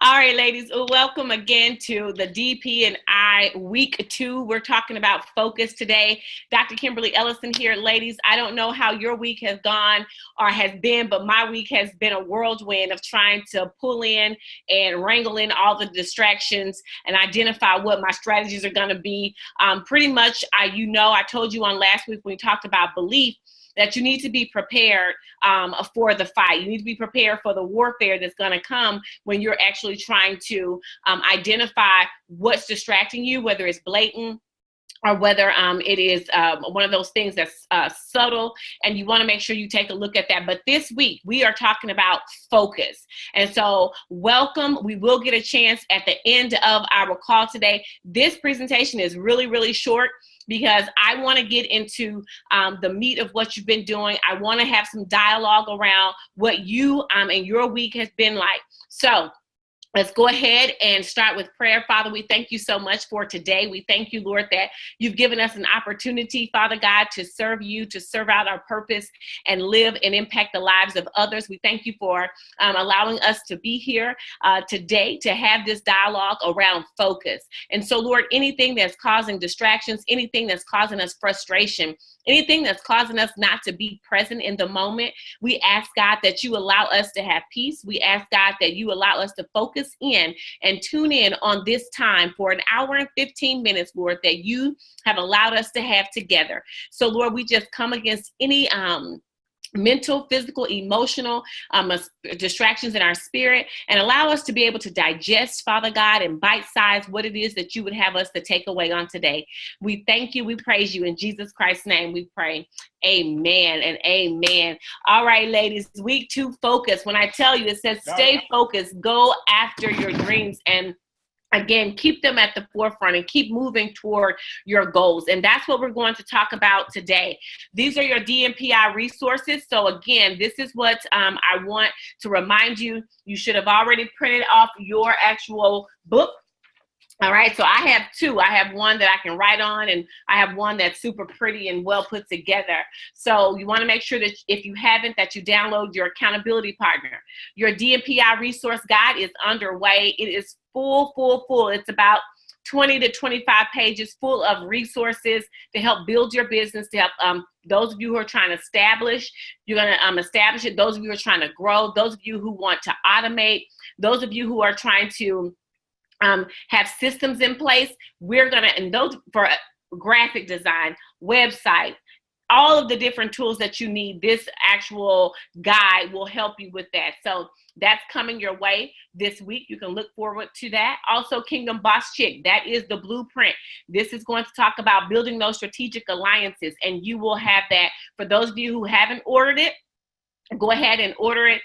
All right, ladies, welcome again to the D&PI week 2. We're talking about focus today. Dr. Kimberly Ellison here. Ladies, I don't know how your week has gone or has been, but my week has been a whirlwind of trying to pull in and wrangle in all the distractions and identify what my strategies are going to be. Pretty much, I told you on last week when we talked about belief, that you need to be prepared for the fight. You need to be prepared for the warfare that's going to come when you're actually trying to identify what's distracting you, whether it's blatant or whether it is one of those things that's subtle, and you want to make sure you take a look at that. But this week, we are talking about focus. And so welcome. We will get a chance at the end of our call today. This presentation is really, really short, because I want to get into the meat of what you've been doing. I want to have some dialogue around what you and your week has been like. So let's go ahead and start with prayer. Father, we thank you so much for today. We thank you, Lord, that you've given us an opportunity, Father God, to serve you, to serve out our purpose and live and impact the lives of others. We thank you for allowing us to be here today to have this dialogue around focus. And so, Lord, anything that's causing distractions, anything that's causing us frustration, anything that's causing us not to be present in the moment, we ask, God, that you allow us to have peace. We ask, God, that you allow us to focus in and tune in on this time for an hour and 15 minutes, Lord, that you have allowed us to have together. So, Lord, we just come against any mental, physical, emotional distractions in our spirit, and allow us to be able to digest, Father God, and bite-size what it is that you would have us to take away on today. We thank you. We praise you. In Jesus Christ's name we pray. Amen and amen. All right, ladies, week 2 focus. When I tell you, it says stay focused, go after your dreams, and again, keep them at the forefront and keep moving toward your goals. And that's what we're going to talk about today. These are your D&PI resources. So again, this is what I want to remind you. You should have already printed off your actual book. All right, so I have 2. I have one that I can write on, and I have one that's super pretty and well put together. So you want to make sure that if you haven't, that you download your accountability partner. Your D&PI resource guide is underway. It is full. It's about 20 to 25 pages full of resources to help build your business, to help those of you who are trying to establish, you're going to establish it. Those of you who are trying to grow, those of you who want to automate, those of you who are trying to have systems in place. We're going to, and those for graphic design, website, all of the different tools that you need, this actual guide will help you with that. So that's coming your way this week. You can look forward to that. Also, Kingdom Boss Chick, that is the blueprint. This is going to talk about building those strategic alliances, and you will have that. For those of you who haven't ordered it, go ahead and order it.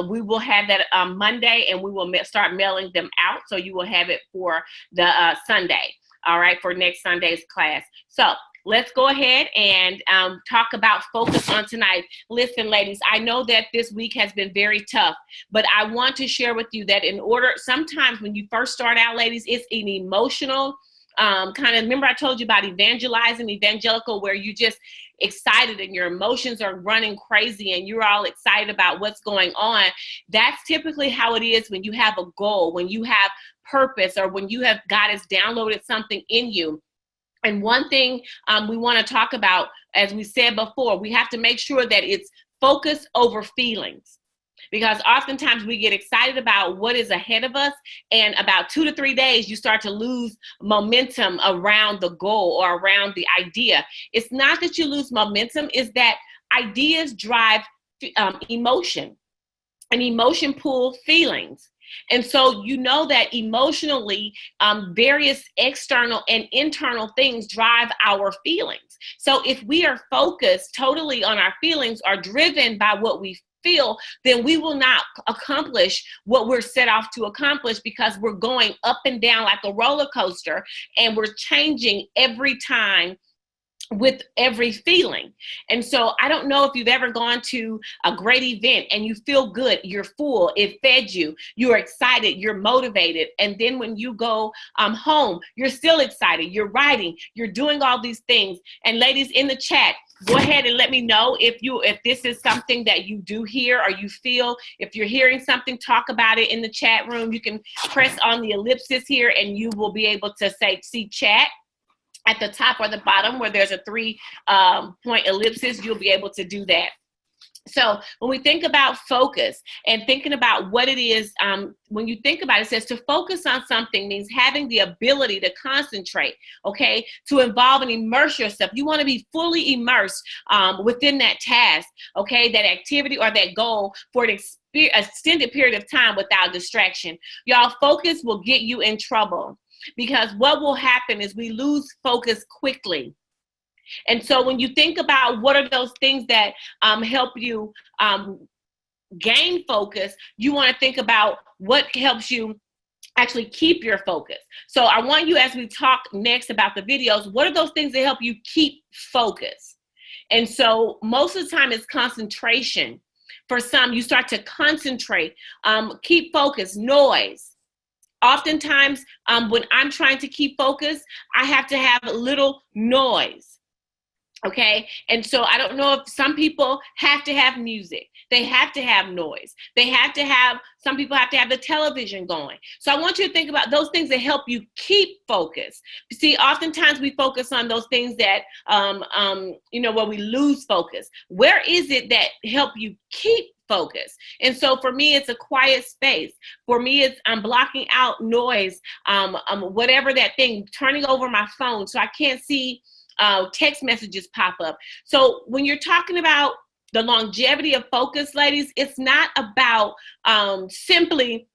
We will have that Monday, and we will start mailing them out. So you will have it for the Sunday, all right, for next Sunday's class. So let's go ahead and talk about focus on tonight. Listen, ladies, I know that this week has been very tough, but I want to share with you that sometimes when you first start out, ladies, it's an emotional remember I told you about evangelical, where you just excited and your emotions are running crazy and you're all excited about what's going on. That's typically how it is when you have a goal, when you have purpose, or when God has downloaded something in you. And one thing we want to talk about, as we said before, we have to make sure that it's focus over feelings. Because oftentimes we get excited about what is ahead of us, and about 2 to 3 days, you start to lose momentum around the goal or around the idea. It's not that you lose momentum, it's that ideas drive emotion, and emotion pulls feelings. And so you know that emotionally, various external and internal things drive our feelings. So if we are focused totally on our feelings, or driven by what we feel, then we will not accomplish what we're set off to accomplish, because we're going up and down like a roller coaster, and we're changing every time with every feeling. And so I don't know if you've ever gone to a great event and you feel good, you're full, it fed you, you're excited, you're motivated. And then when you go home, you're still excited, you're writing, you're doing all these things. And ladies in the chat, Go ahead and let me know if this is something that you do hear or you feel. If you're hearing something, talk about it in the chat room. You can press on the ellipsis here and you will be able to see chat at the top or the bottom where there's a 3-point ellipsis. You'll be able to do that. So when we think about focus and thinking about what it is, when you think about it, it says to focus on something means having the ability to concentrate, okay, to involve and immerse yourself. You want to be fully immersed within that task, okay, that activity or that goal for an extended period of time without distraction. Y'all, focus will get you in trouble because what will happen is we lose focus quickly. And so when you think about what are those things that help you gain focus, you want to think about what helps you actually keep your focus. So I want you, as we talk next about the videos, what are those things that help you keep focus? And so most of the time it's concentration. For some, you start to concentrate, keep focus, noise. Oftentimes when I'm trying to keep focus, I have to have a little noise. Okay, and so I don't know if some people have to have music. They have to have noise. Some people have to have the television going. So I want you to think about those things that help you keep focus. You see, oftentimes we focus on those things that, where we lose focus. Where is it that help you keep focus? And so for me, it's a quiet space. For me, it's I'm blocking out noise, whatever that thing, turning over my phone so I can't see text messages pop up. So when you're talking about the longevity of focus, ladies, it's not about simply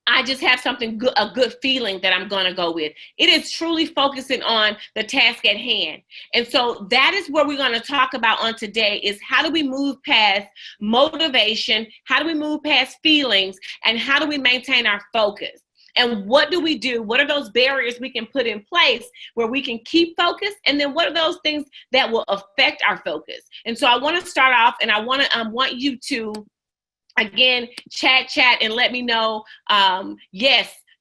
I just have something good, a good feeling that I'm going to go with. It is truly focusing on the task at hand. And so that is what we're going to talk about on today is how do we move past motivation? How do we move past feelings? And how do we maintain our focus? And what do we do? What are those barriers we can put in place where we can keep focus? And then what are those things that will affect our focus? And so I want to start off and I want you to, again, chat and let me know.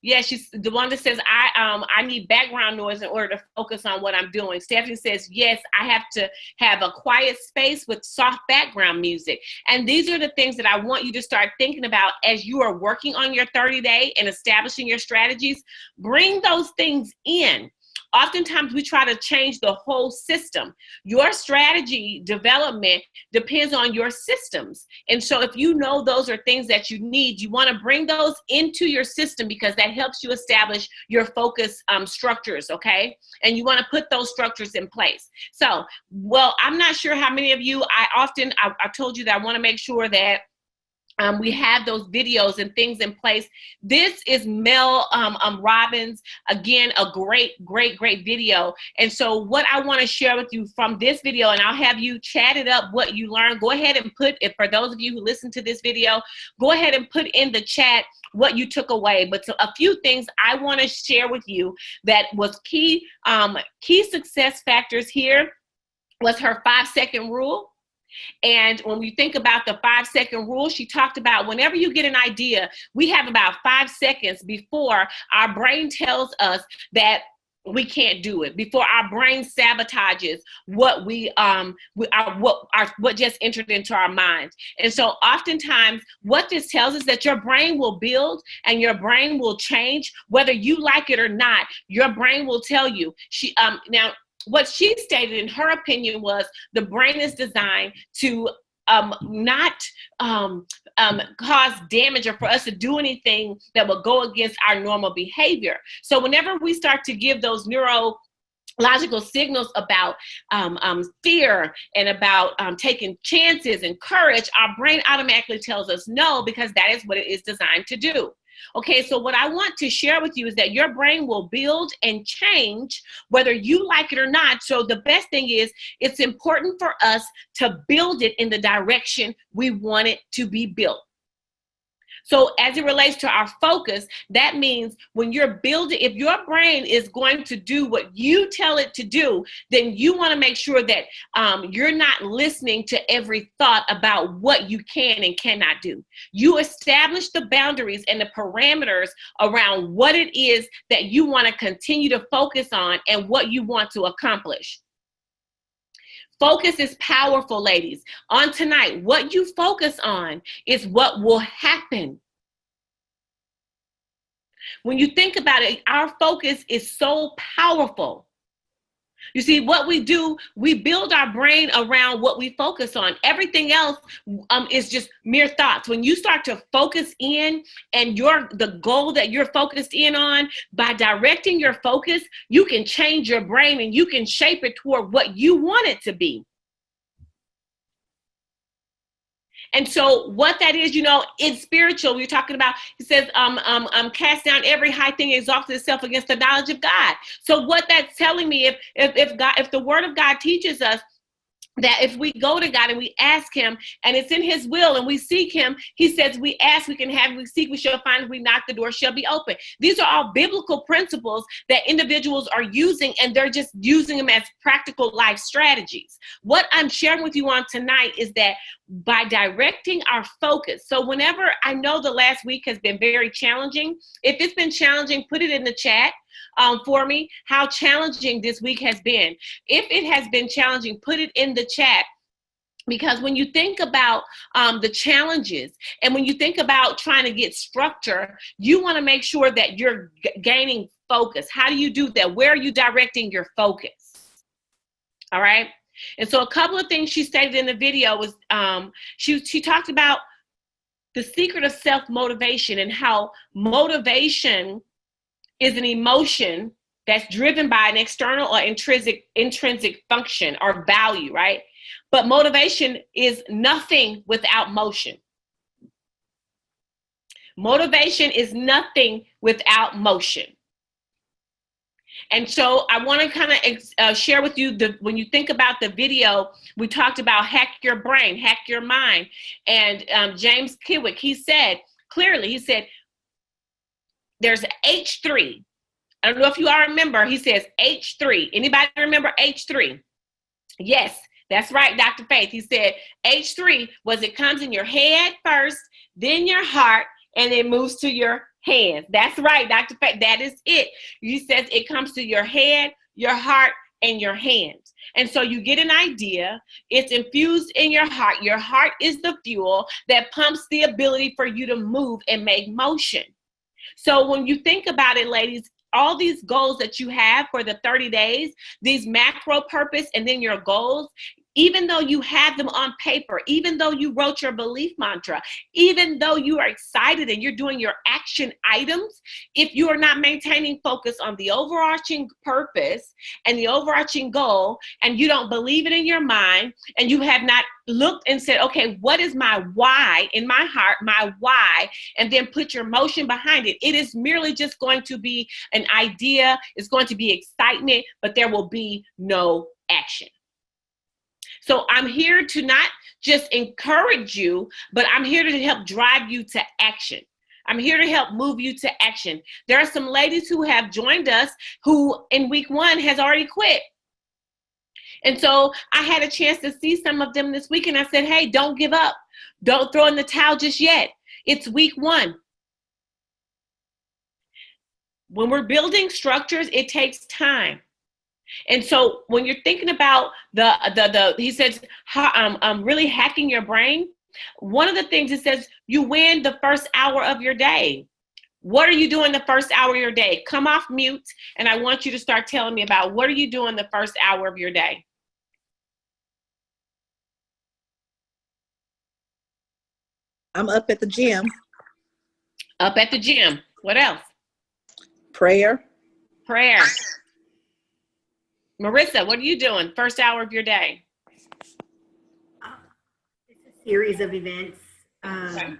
Yes, she's the one that says, I need background noise in order to focus on what I'm doing. Stephanie says, yes, I have to have a quiet space with soft background music. And these are the things that I want you to start thinking about as you are working on your 30-day and establishing your strategies. Bring those things in. Oftentimes we try to change the whole system. Your strategy development depends on your systems. And so if you know those are things that you need, you want to bring those into your system because that helps you establish your focus structures, okay? And you want to put those structures in place. So, well, I'm not sure how many of you, I told you that I want to make sure that we have those videos and things in place. This is Mel Robbins. Again, a great video. And so what I want to share with you from this video, and I'll have you chat it up what you learned. Go ahead and put it, for those of you who listen to this video, go ahead and put in the chat what you took away. But a few things I want to share with you that was key success factors here was her 5-second rule. And when we think about the 5-second rule, she talked about whenever you get an idea, we have about 5 seconds before our brain tells us that we can't do it, before our brain sabotages what what just entered into our minds. And so oftentimes what this tells us that your brain will build and your brain will change, whether you like it or not. Your brain will tell you. Now, what she stated in her opinion was the brain is designed to not cause damage or for us to do anything that will go against our normal behavior. So whenever we start to give those neurological signals about fear and about taking chances and courage, our brain automatically tells us no, because that is what it is designed to do. Okay, so what I want to share with you is that your brain will build and change whether you like it or not. So the best thing is it's important for us to build it in the direction we want it to be built. So as it relates to our focus, that means when you're building, if your brain is going to do what you tell it to do, then you want to make sure that you're not listening to every thought about what you can and cannot do. You establish the boundaries and the parameters around what it is that you want to continue to focus on and what you want to accomplish. Focus is powerful, ladies. On tonight, what you focus on is what will happen. When you think about it, our focus is so powerful. You see, what we do, we build our brain around what we focus on. Everything else is just mere thoughts. When you start to focus in and the goal that you're focused in on, by directing your focus, you can change your brain and you can shape it toward what you want it to be. And so what that is, it's spiritual. We're talking about, he says, cast down every high thing exalted itself against the knowledge of God. So what that's telling me, if the word of God teaches us that if we go to God and we ask him and it's in his will and we seek him, he says, we ask, we can have, we seek, we shall find, we knock, the door shall be open. These are all biblical principles that individuals are using, and they're just using them as practical life strategies. What I'm sharing with you on tonight is that by directing our focus. So whenever, I know the last week has been very challenging. If it's been challenging, put it in the chat for me, how challenging this week has been. If it has been challenging, put it in the chat. Because when you think about the challenges and when you think about trying to get structure, you want to make sure that you're gaining focus. How do you do that? Where are you directing your focus? All right. And so a couple of things she stated in the video was she talked about the secret of self-motivation and how motivation is an emotion that's driven by an external or intrinsic function or value, right? But motivation is nothing without motion. Motivation is nothing without motion. And so I want to kind of share with you, when you think about the video, we talked about hack your brain, hack your mind. And James Kiwick, he said, there's H3. I don't know if you all remember, he says H3. Anybody remember H3? Yes, that's right, Dr. Faith. He said H3 it comes in your head first, then your heart, and it moves to your hands. That's right, Dr. Faith. That is it. He says it comes to your head, your heart, and your hands. And so you get an idea. It's infused in your heart. Your heart is the fuel that pumps the ability for you to move and make motion. So when you think about it, ladies, all these goals that you have for the 30 days, these macro purpose and then your goals, even though you have them on paper, even though you wrote your belief mantra, even though you are excited and you're doing your action items, if you are not maintaining focus on the overarching purpose and the overarching goal, and you don't believe it in your mind, and you have not looked and said, okay, what is my why in my heart, my why, and then put your motion behind it, it is merely just going to be an idea. It's going to be excitement, but there will be no action. So I'm here to not just encourage you, but I'm here to help drive you to action. I'm here to help move you to action. There are some ladies who have joined us who in week 1 has already quit. And so I had a chance to see some of them this week, and I said, hey, don't give up. Don't throw in the towel just yet. It's week 1. When we're building structures, it takes time. And so when you're thinking about he says, really hacking your brain, one of the things it says, you win the first hour of your day. What are you doing the first hour of your day? Come off mute, and I want you to start telling me about what are you doing the first hour of your day? I'm up at the gym. Up at the gym. What else? Prayer. Marissa, what are you doing first hour of your day? It's a series of events. Okay.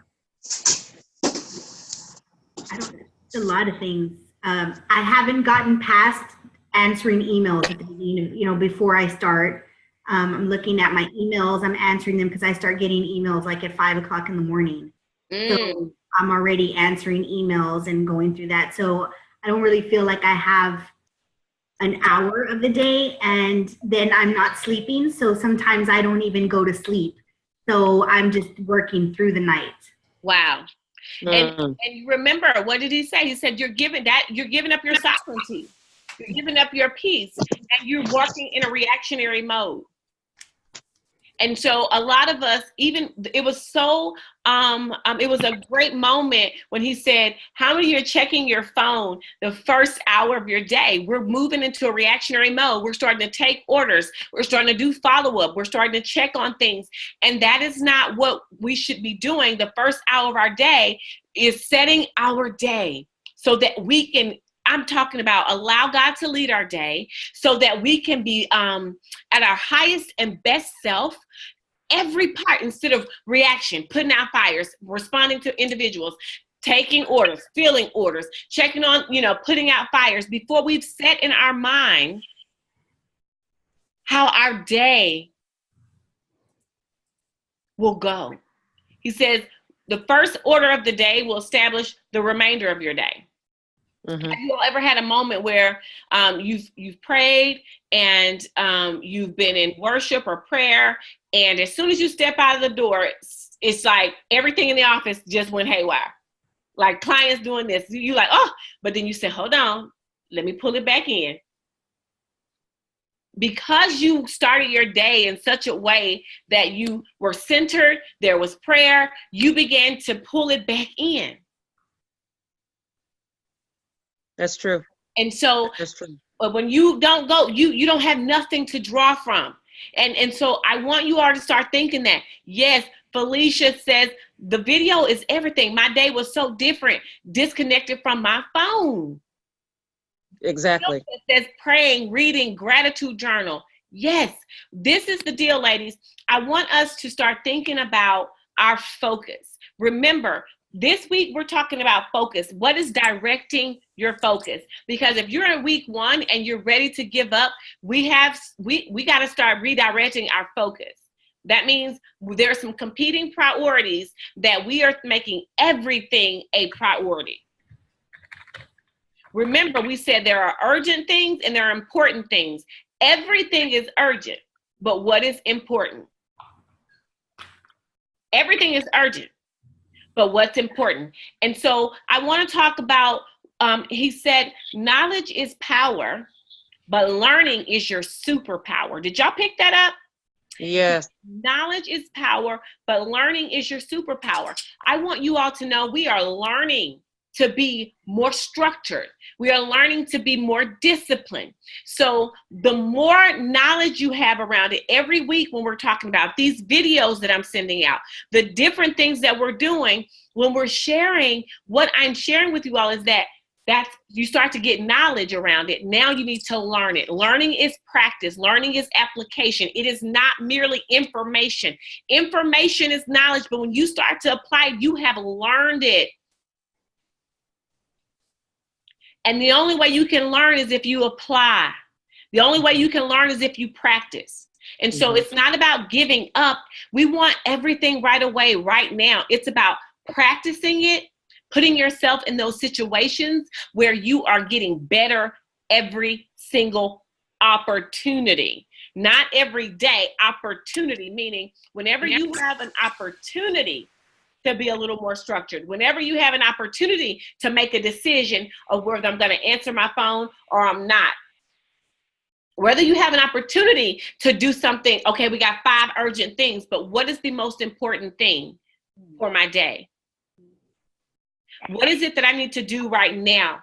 A lot of things. I haven't gotten past answering emails at the beginning, before I start. I'm looking at my emails. I'm answering them because I start getting emails like at 5 o'clock in the morning. So I'm already answering emails and going through that. So I don't really feel like I have an hour of the day, and then I'm not sleeping. So sometimes I don't even go to sleep. So I'm just working through the night. Wow. And remember, what did he say? He said, you're giving up your sovereignty. You're giving up your peace, and you're working in a reactionary mode. And so a lot of us, even it was so, it was a great moment when he said, how many of you are checking your phone the first hour of your day? We're moving into a reactionary mode. We're starting to take orders. We're starting to do follow-up. We're starting to check on things. And that is not what we should be doing. The first hour of our day is setting our day so that we can, I'm talking about allow God to lead our day so that we can be at our highest and best self every part, instead of reaction, putting out fires, responding to individuals, taking orders, filling orders, checking on, putting out fires before we've set in our mind how our day will go. He says the first order of the day will establish the remainder of your day. Mm-hmm. Have you ever had a moment where you've prayed and you've been in worship or prayer, and as soon as you step out of the door, it's like everything in the office just went haywire? Like clients doing this, you like, oh, but then you say, hold on, let me pull it back in. Because you started your day in such a way that you were centered, there was prayer, you began to pull it back in. That's true. And so that's true. But when you don't go, you don't have nothing to draw from. And so I want you all to start thinking that. Yes, Felicia says the video is everything. My day was so different, disconnected from my phone. Exactly. It says praying, reading, gratitude journal. Yes, this is the deal, ladies. I want us to start thinking about our focus. Remember, this week, we're talking about focus. What is directing your focus? Because if you're in week 1 and you're ready to give up, we got to start redirecting our focus. That means there are some competing priorities that we are making everything a priority. Remember, we said there are urgent things and there are important things. Everything is urgent, but what is important? Everything is urgent. But what's important? And so I want to talk about, he said, knowledge is power, but learning is your superpower. Did y'all pick that up? Yes. Knowledge is power, but learning is your superpower. I want you all to know we are learning to be more structured. We are learning to be more disciplined. So the more knowledge you have around it every week, when we're talking about these videos that I'm sending out, the different things that we're doing, when we're sharing, what I'm sharing with you all is that's you start to get knowledge around it. Now you need to learn it. Learning is practice. Learning is application. It is not merely information. Information is knowledge, but when you start to apply it, you have learned it. And the only way you can learn is if you apply. The only way you can learn is if you practice. And so it's not about giving up. We want everything right away, right now. It's about practicing it, putting yourself in those situations where you are getting better every single opportunity. Not every day, opportunity, meaning whenever you have an opportunity to be a little more structured. Whenever you have an opportunity to make a decision of whether I'm going to answer my phone or I'm not. Whether you have an opportunity to do something, okay, we got 5 urgent things, but what is the most important thing for my day? What is it that I need to do right now?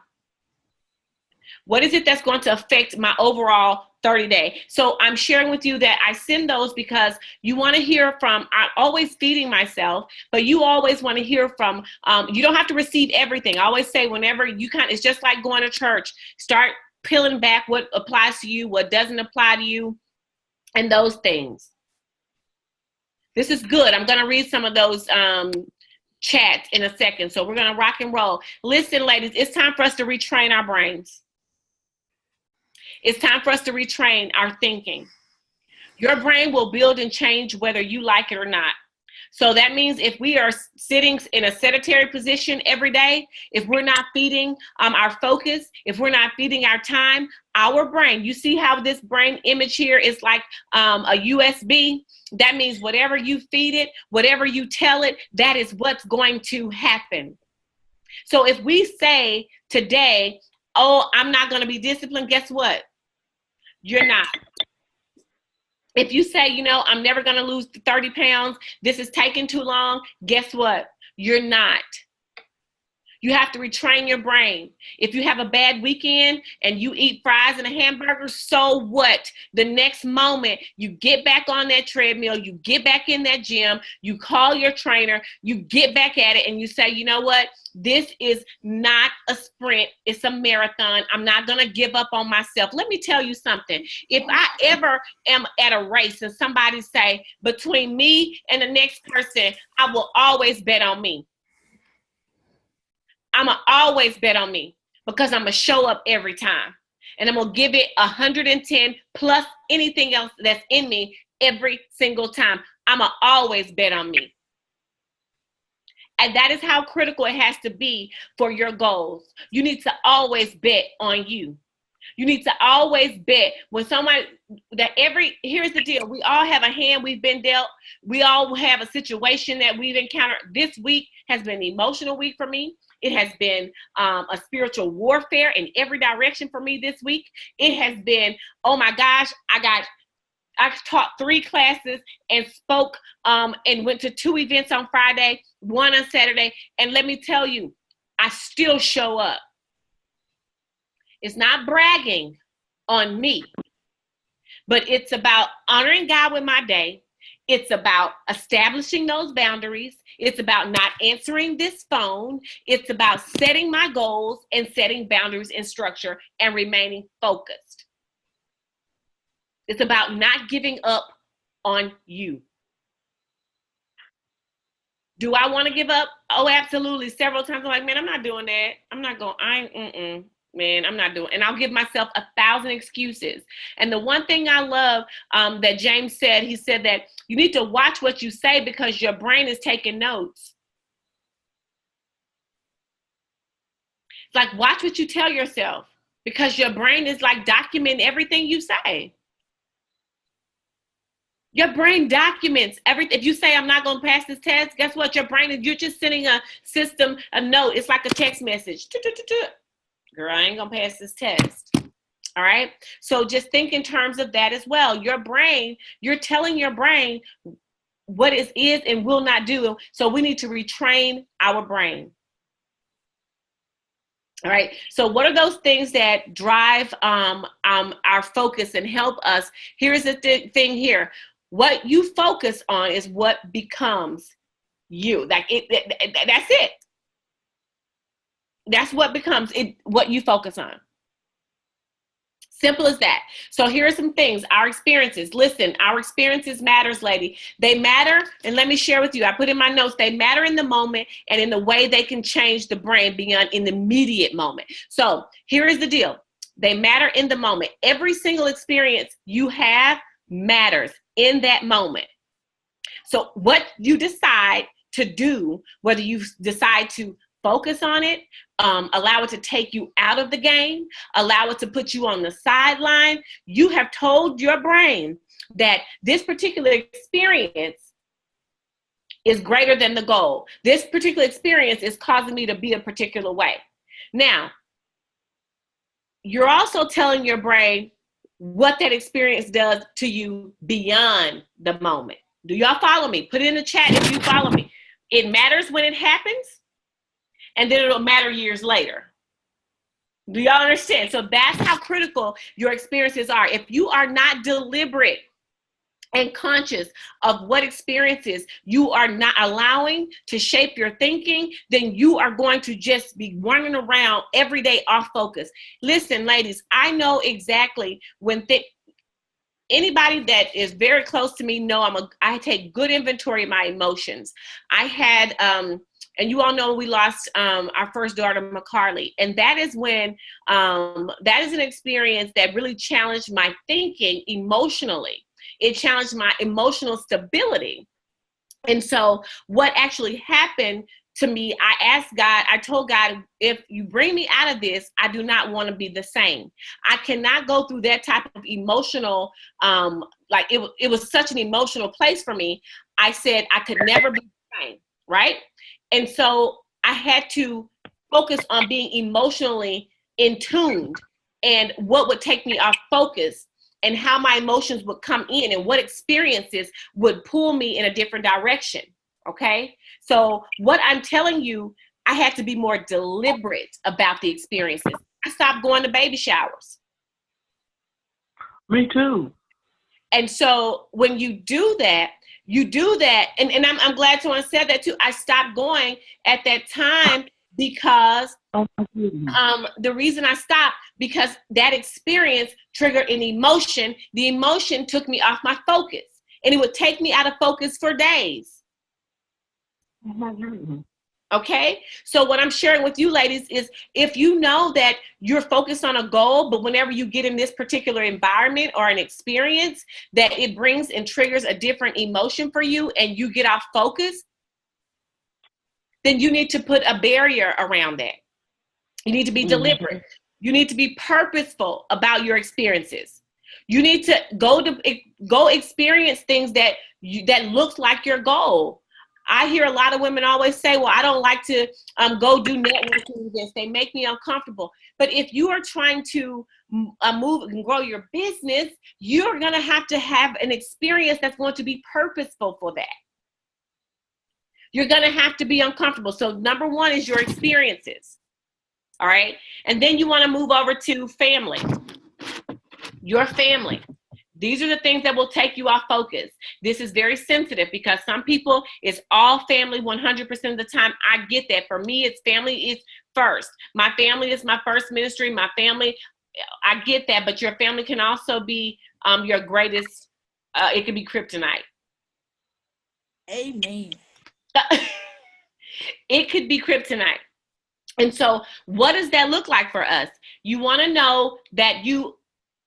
What is it that's going to affect my overall 30-day? So I'm sharing with you that I send those because you want to hear from, I'm always feeding myself, but you always want to hear from, you don't have to receive everything. I always say whenever you it's just like going to church, start peeling back what applies to you, what doesn't apply to you, and those things. This is good. I'm going to read some of those chats in a second. So we're going to rock and roll. Listen, ladies, it's time for us to retrain our brains. It's time for us to retrain our thinking. Your brain will build and change whether you like it or not. So that means if we are sitting in a sedentary position every day, if we're not feeding our focus, if we're not feeding our time, our brain, you see how this brain image here is like a USB? That means whatever you feed it, whatever you tell it, that is what's going to happen. So if we say today, oh, I'm not going to be disciplined, guess what? You're not. If you say, I'm never going to lose 30 pounds, this is taking too long, guess what? You're not. You have to retrain your brain. If you have a bad weekend and you eat fries and a hamburger, so what? The next moment, you get back on that treadmill, you get back in that gym, you call your trainer, you get back at it, and you say, you know what? This is not a sprint. It's a marathon. I'm not going to give up on myself. Let me tell you something. If I ever am at a race and somebody say, between me and the next person, I will always bet on me. I'm going to always bet on me because I'm going to show up every time. And I'm going to give it 110 plus anything else that's in me every single time. I'm going to always bet on me. And that is how critical it has to be for your goals. You need to always bet on you. You need to always bet when somebody here's the deal. We all have a hand we've been dealt. We all have a situation that we've encountered. This week has been an emotional week for me. It has been a spiritual warfare in every direction for me this week. It has been, oh my gosh, I taught 3 classes and spoke and went to 2 events on Friday, 1 on Saturday. And let me tell you, I still show up. It's not bragging on me, but it's about honoring God with my day. It's about establishing those boundaries. It's about not answering this phone. It's about setting my goals and setting boundaries and structure and remaining focused. It's about not giving up on you. Do I want to give up? Oh, absolutely. Several times I'm like, man, I'm not doing that. I'm not going, man, I'm not doing, and I'll give myself 1,000 excuses. And the one thing I love that James said, he said that you need to watch what you say because your brain is taking notes. It's like, watch what you tell yourself because your brain is like documenting everything you say. Your brain documents everything. If you say, I'm not going to pass this test, guess what? Your brain is, you're just sending a system a note. It's like a text message. Girl, I ain't going to pass this test. All right. So just think in terms of that as well. Your brain, you're telling your brain what it is and will not do. So we need to retrain our brain. All right. So what are those things that drive our focus and help us? Here's the thing here. What you focus on is what becomes you. That's it. That's what becomes it, what you focus on. Simple as that. So here are some things, our experiences. Listen, our experiences matters, lady. They matter, and let me share with you. I put in my notes, they matter in the moment and in the way they can change the brain beyond in the immediate moment. So here is the deal. They matter in the moment. Every single experience you have matters in that moment. So what you decide to do, whether you decide to focus on it, allow it to take you out of the game, allow it to put you on the sideline. You have told your brain that this particular experience is greater than the goal. This particular experience is causing me to be a particular way. Now, you're also telling your brain what that experience does to you beyond the moment. Do y'all follow me? Put it in the chat if you follow me. It matters when it happens. And then it'll matter years later. Do y'all understand? So that's how critical your experiences are. If you are not deliberate and conscious of what experiences you are not allowing to shape your thinking, then you are going to just be running around every day off focus. Listen, ladies, I know exactly when anybody that is very close to me know I take good inventory of my emotions. I had, and you all know we lost our first daughter, McCarley. And that is when, that is an experience that really challenged my thinking emotionally. It challenged my emotional stability. And so what actually happened to me, I told God, if you bring me out of this, I do not want to be the same. I cannot go through that type of emotional, it was such an emotional place for me. I said I could never be the same, right? And so I had to focus on being emotionally in tune and what would take me off focus. and how my emotions would come in and what experiences would pull me in a different direction. Okay. So what I'm telling you, I had to be more deliberate about the experiences. I stopped going to baby showers. Me too. And so when you do that, and I'm glad someone said that too. I stopped going at that time because Oh my goodness. the reason I stopped, because that experience triggered an emotion. The emotion took me off my focus, and it would take me out of focus for days. Oh my goodness. Okay. So what I'm sharing with you ladies is, if you know that you're focused on a goal, but whenever you get in this particular environment or an experience that it brings and triggers a different emotion for you and you get off focus, then you need to put a barrier around that. You need to be deliberate. You need to be purposeful about your experiences. You need to go experience things that looks like your goal. I hear a lot of women always say, well, I don't like to go do networking events. They make me uncomfortable. But if you are trying to move and grow your business, you're going to have an experience that's going to be purposeful for that. You're going to have to be uncomfortable. So number one is your experiences. All right. And then you want to move over to family. Your family. These are the things that will take you off focus. This is very sensitive because some people, it's all family 100% of the time. I get that. For me, it's family is first. My family is my first ministry. My family, I get that. But your family can also be your greatest, it can be kryptonite. Amen. It could be kryptonite. And so what does that look like for us? You want to know that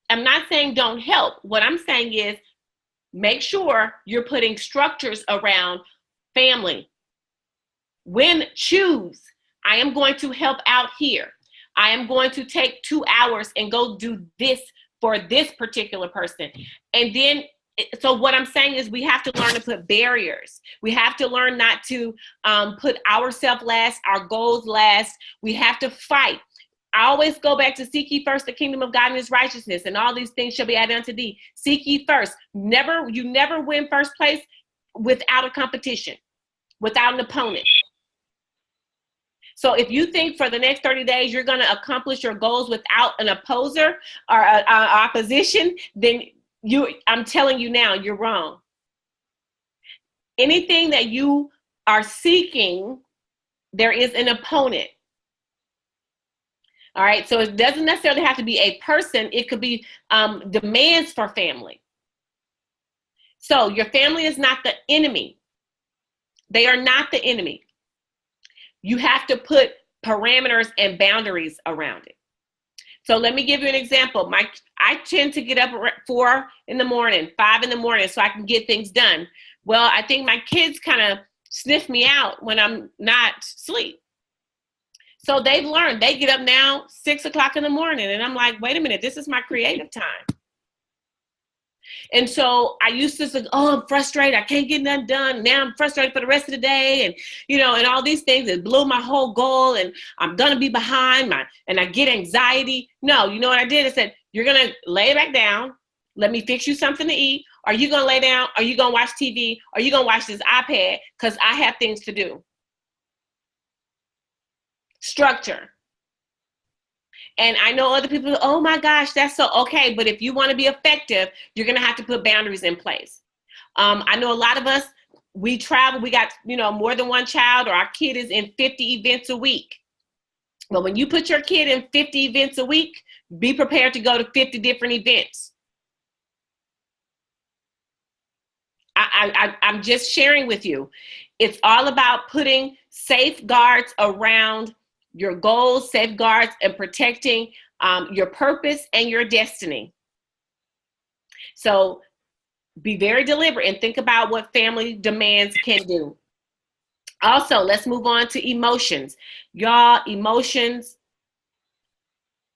I'm not saying don't help. What I'm saying is make sure you're putting structures around family. Choose, I am going to help out here. I am going to take 2 hours and go do this for this particular person. And then, so what I'm saying is we have to learn to put barriers. We have to learn not to put ourselves last, our goals last. We have to fight. I always go back to seek ye first the kingdom of God and his righteousness, and all these things shall be added unto thee. Seek ye first. You never win first place without a competition, without an opponent. So if you think for the next 30 days you're going to accomplish your goals without an opposer or an opposition, then I'm telling you now, you're wrong. Anything that you are seeking, there is an opponent. All right. So it doesn't necessarily have to be a person. It could be demands for family. So your family is not the enemy. They are not the enemy. You have to put parameters and boundaries around it. So let me give you an example. I tend to get up at 4 in the morning, 5 in the morning, so I can get things done. Well, I think my kids kind of sniff me out when I'm not asleep. So they've learned. They get up now 6 o'clock in the morning, and I'm like, wait a minute, this is my creative time. And so I used to say, oh, I'm frustrated. I can't get nothing done. Now I'm frustrated for the rest of the day. And, and all these things. It blew my whole goal, and I'm going to be behind and I get anxiety. No, you know what I did? I said, you're going to lay back down. Let me fix you something to eat. Are you going to lay down? Are you going to watch TV? Are you going to watch this iPad? Because I have things to do. Structure. And I know other people, oh my gosh, that's so okay. But if you want to be effective, you're going to have to put boundaries in place. I know a lot of us, we travel, we got, more than one child, or our kid is in 50 events a week. But when you put your kid in 50 events a week, be prepared to go to 50 different events. I'm just sharing with you. It's all about putting safeguards around your goals, safeguards, and protecting your purpose and your destiny. So be very deliberate and think about what family demands can do. Also, let's move on to emotions. Y'all, emotions.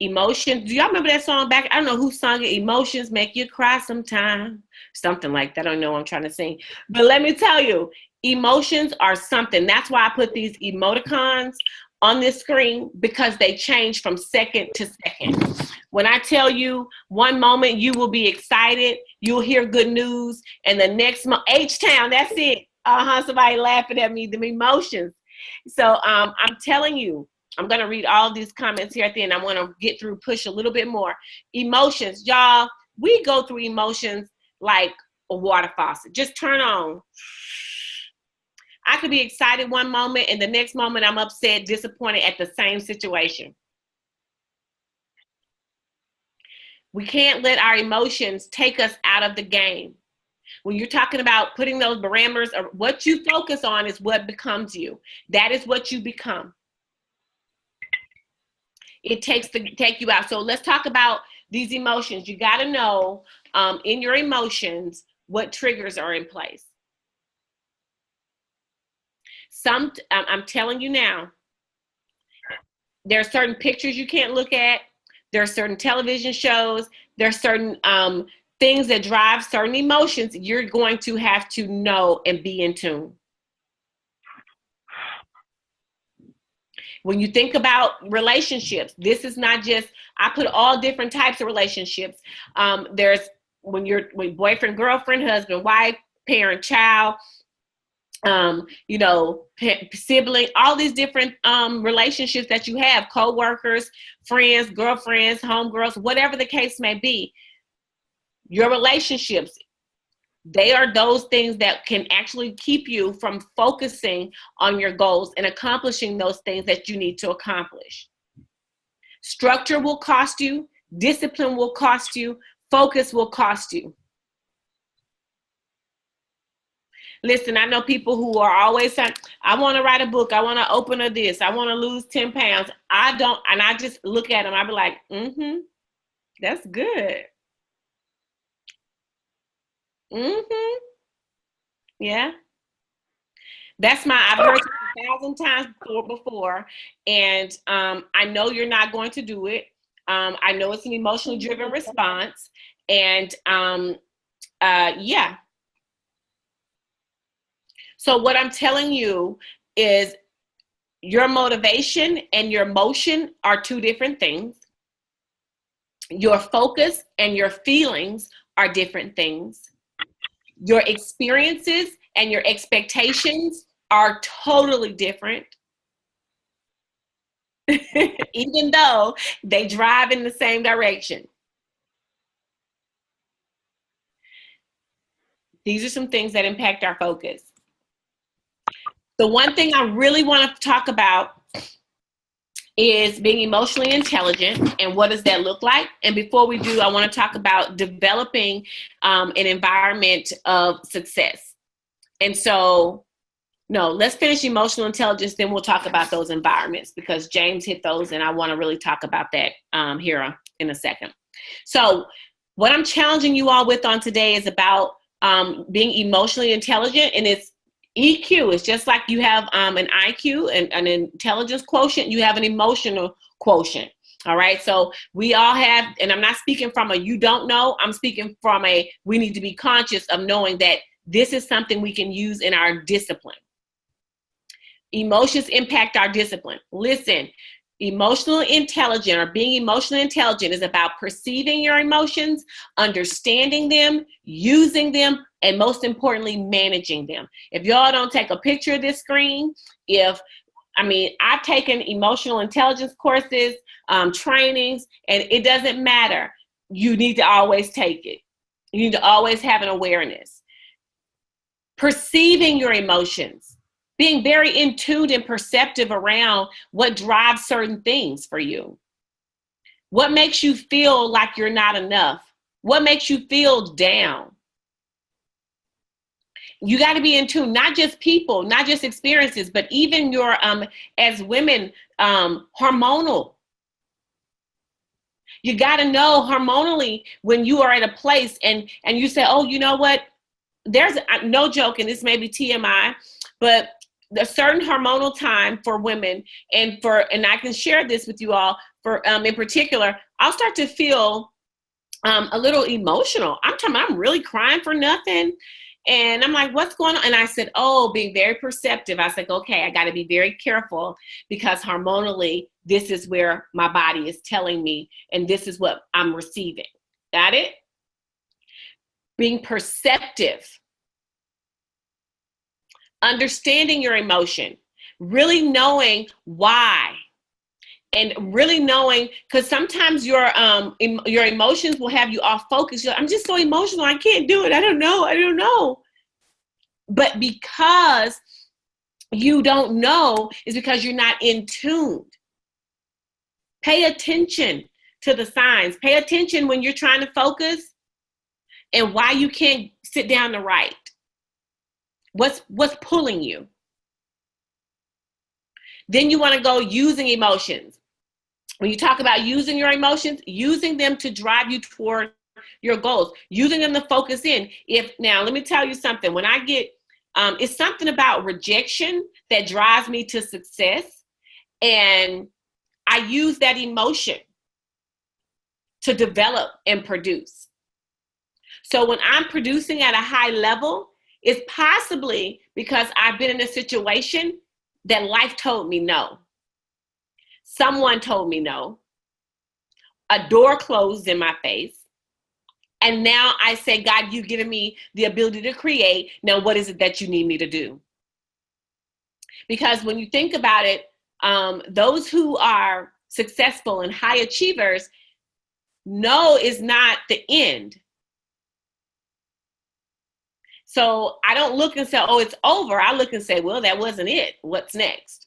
Do y'all remember that song back? I don't know who sung it. Emotions make you cry sometime. Something like that. I don't know what I'm trying to sing. But let me tell you, emotions are something. That's why I put these emoticons on this screen because they change from second to second. When I tell you one moment you will be excited, you'll hear good news, and the next H-Town, that's it. Somebody laughing at me, the emotions. So I'm telling you, I'm going to read all these comments here at the end. I want to get through, push a little bit more. Emotions, y'all, we go through emotions like a water faucet. Just turn on. I could be excited one moment, and the next moment I'm upset, disappointed at the same situation. We can't let our emotions take us out of the game. When you're talking about putting those parameters, or what you focus on is what becomes you. That is what you become. It takes to take you out. So let's talk about these emotions. You got to know in your emotions what triggers are in place. I'm telling you now, there are certain pictures you can't look at. There are certain television shows. There are certain things that drive certain emotions. You're going to have to know and be in tune. When you think about relationships, this is not just, I put all different types of relationships. There's when boyfriend, girlfriend, husband, wife, parent, child, sibling, all these different relationships that you have, co-workers, friends, girlfriends, homegirls, whatever the case may be. Your relationships, they are those things that can actually keep you from focusing on your goals and accomplishing those things that you need to accomplish. Structure will cost you, discipline will cost you, focus will cost you. Listen, I know people who are always saying, I want to write a book, I want to open a this, I want to lose 10 pounds. I don't, and I just look at them, I be like, that's good. Yeah. That's I've heard it 1,000 times before, and I know you're not going to do it. I know it's an emotionally driven response, and yeah. So what I'm telling you is your motivation and your motion are two different things. Your focus and your feelings are different things. Your experiences and your expectations are totally different, even though they drive in the same direction. These are some things that impact our focus. The one thing I really want to talk about is being emotionally intelligent, and what does that look like? And before we do, I want to talk about developing an environment of success. And so, no, let's finish emotional intelligence, then we'll talk about those environments, because James hit those, and I want to really talk about that here in a second. So what I'm challenging you all with on today is about being emotionally intelligent, and it's EQ. It's just like you have an IQ and an intelligence quotient, you have an emotional quotient. All right. So we all have, and I'm not speaking from a you don't know, I'm speaking from a we need to be conscious of knowing that this is something we can use in our discipline. Emotions impact our discipline. Listen, emotional intelligent or being emotionally intelligent is about perceiving your emotions, understanding them, using them, and most importantly, managing them. If y'all don't take a picture of this screen, I've taken emotional intelligence courses, trainings, and it doesn't matter. You need to always take it. You need to always have an awareness. Perceiving your emotions, being very in tune and perceptive around what drives certain things for you. What makes you feel like you're not enough? What makes you feel down? You got to be in tune, not just people, not just experiences, but even your, as women, hormonal. You got to know hormonally when you are at a place and you say, oh, you know what? There's no joke, and this may be TMI, but a certain hormonal time for women, and I can share this with you all, for in particular, I'll start to feel a little emotional. I'm really crying for nothing. And I'm like, what's going on? And I said, oh, being very perceptive. I said, okay, I got to be very careful because hormonally, this is where my body is telling me, and this is what I'm receiving. Got it? Being perceptive, understanding your emotion, really knowing why. And really knowing, because sometimes your emotions will have you off focus. You're like, I'm just so emotional. I can't do it. I don't know. But because you don't know is because you're not in tune. Pay attention to the signs. Pay attention when you're trying to focus and why you can't sit down to write. What's pulling you? Then you want to go using emotions. When you talk about using your emotions, using them to drive you toward your goals, using them to focus in. Now, let me tell you something. When I get, it's something about rejection that drives me to success. And I use that emotion to develop and produce. So when I'm producing at a high level, it's possibly because I've been in a situation that life told me no. Someone told me no. A door closed in my face. And now I say, God, you've given me the ability to create. Now, what is it that you need me to do? Because when you think about it, those who are successful and high achievers, no is not the end. So I don't look and say, oh, it's over. I look and say, well, that wasn't it. What's next?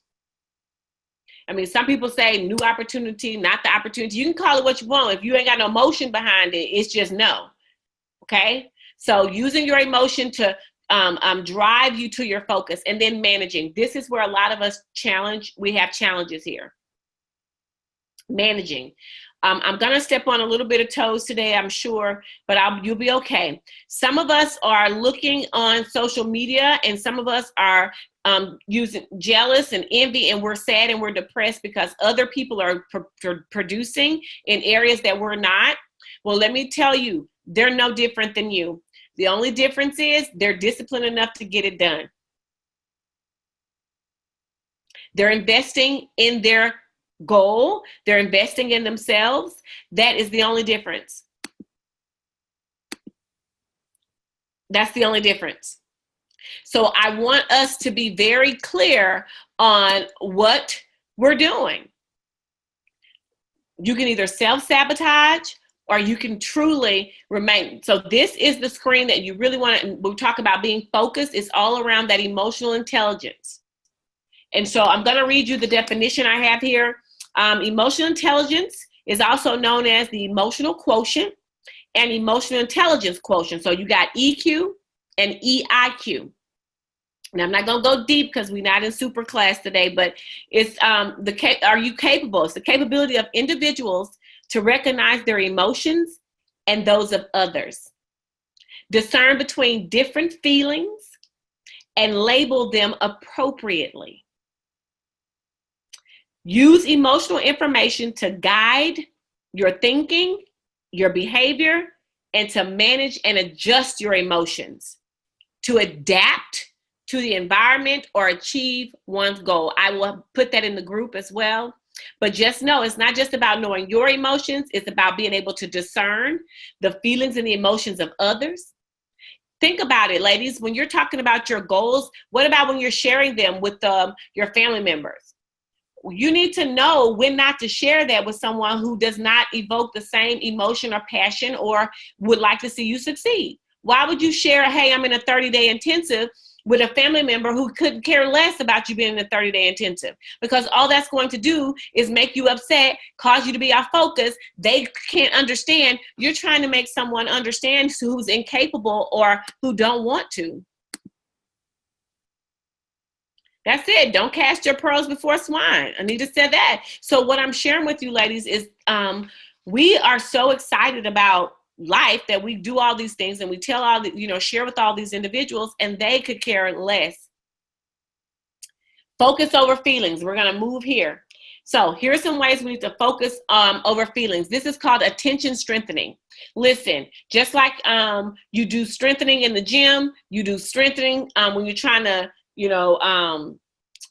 I mean, some people say new opportunity, not the opportunity. You can call it what you want. If you ain't got no emotion behind it, it's just no. Okay? So using your emotion to drive you to your focus, and then managing. This is where a lot of us we have challenges here. Managing. I'm going to step on a little bit of toes today, I'm sure, but you'll be okay. Some of us are looking on social media, and some of us are using jealous and envy, and we're sad and we're depressed because other people are producing in areas that we're not. Well, let me tell you, they're no different than you. The only difference is they're disciplined enough to get it done. They're investing in their goal. They're investing in themselves. That is the only difference. That's the only difference. So I want us to be very clear on what we're doing. You can either self-sabotage or you can truly remain. So this is the screen that you really want to, we talk about being focused. It's all around that emotional intelligence. And so I'm going to read you the definition I have here. Emotional intelligence is also known as the emotional quotient and emotional intelligence quotient. So you got EQ and EIQ. Now, I'm not going to go deep because we're not in super class today, but it's are you capable? It's the capability of individuals to recognize their emotions and those of others, discern between different feelings, and label them appropriately. Use emotional information to guide your thinking, your behavior, and to manage and adjust your emotions, to adapt to the environment or achieve one's goal. I will put that in the group as well. But just know it's not just about knowing your emotions. It's about being able to discern the feelings and the emotions of others. Think about it, ladies. When you're talking about your goals, what about when you're sharing them with your family members? You need to know when not to share that with someone who does not evoke the same emotion or passion or would like to see you succeed. Why would you share, hey, I'm in a 30-day intensive with a family member who couldn't care less about you being in a 30-day intensive? Because all that's going to do is make you upset, cause you to be off focus. They can't understand. You're trying to make someone understand who's incapable or who don't want to. That's it. Don't cast your pearls before swine. Anita said that. So what I'm sharing with you, ladies, is we are so excited about life that we do all these things and we tell all the, share with all these individuals, and they could care less. Focus over feelings. We're going to move here. So here's some ways we need to focus over feelings. This is called attention strengthening. Listen, just like you do strengthening in the gym, you do strengthening when you're trying to,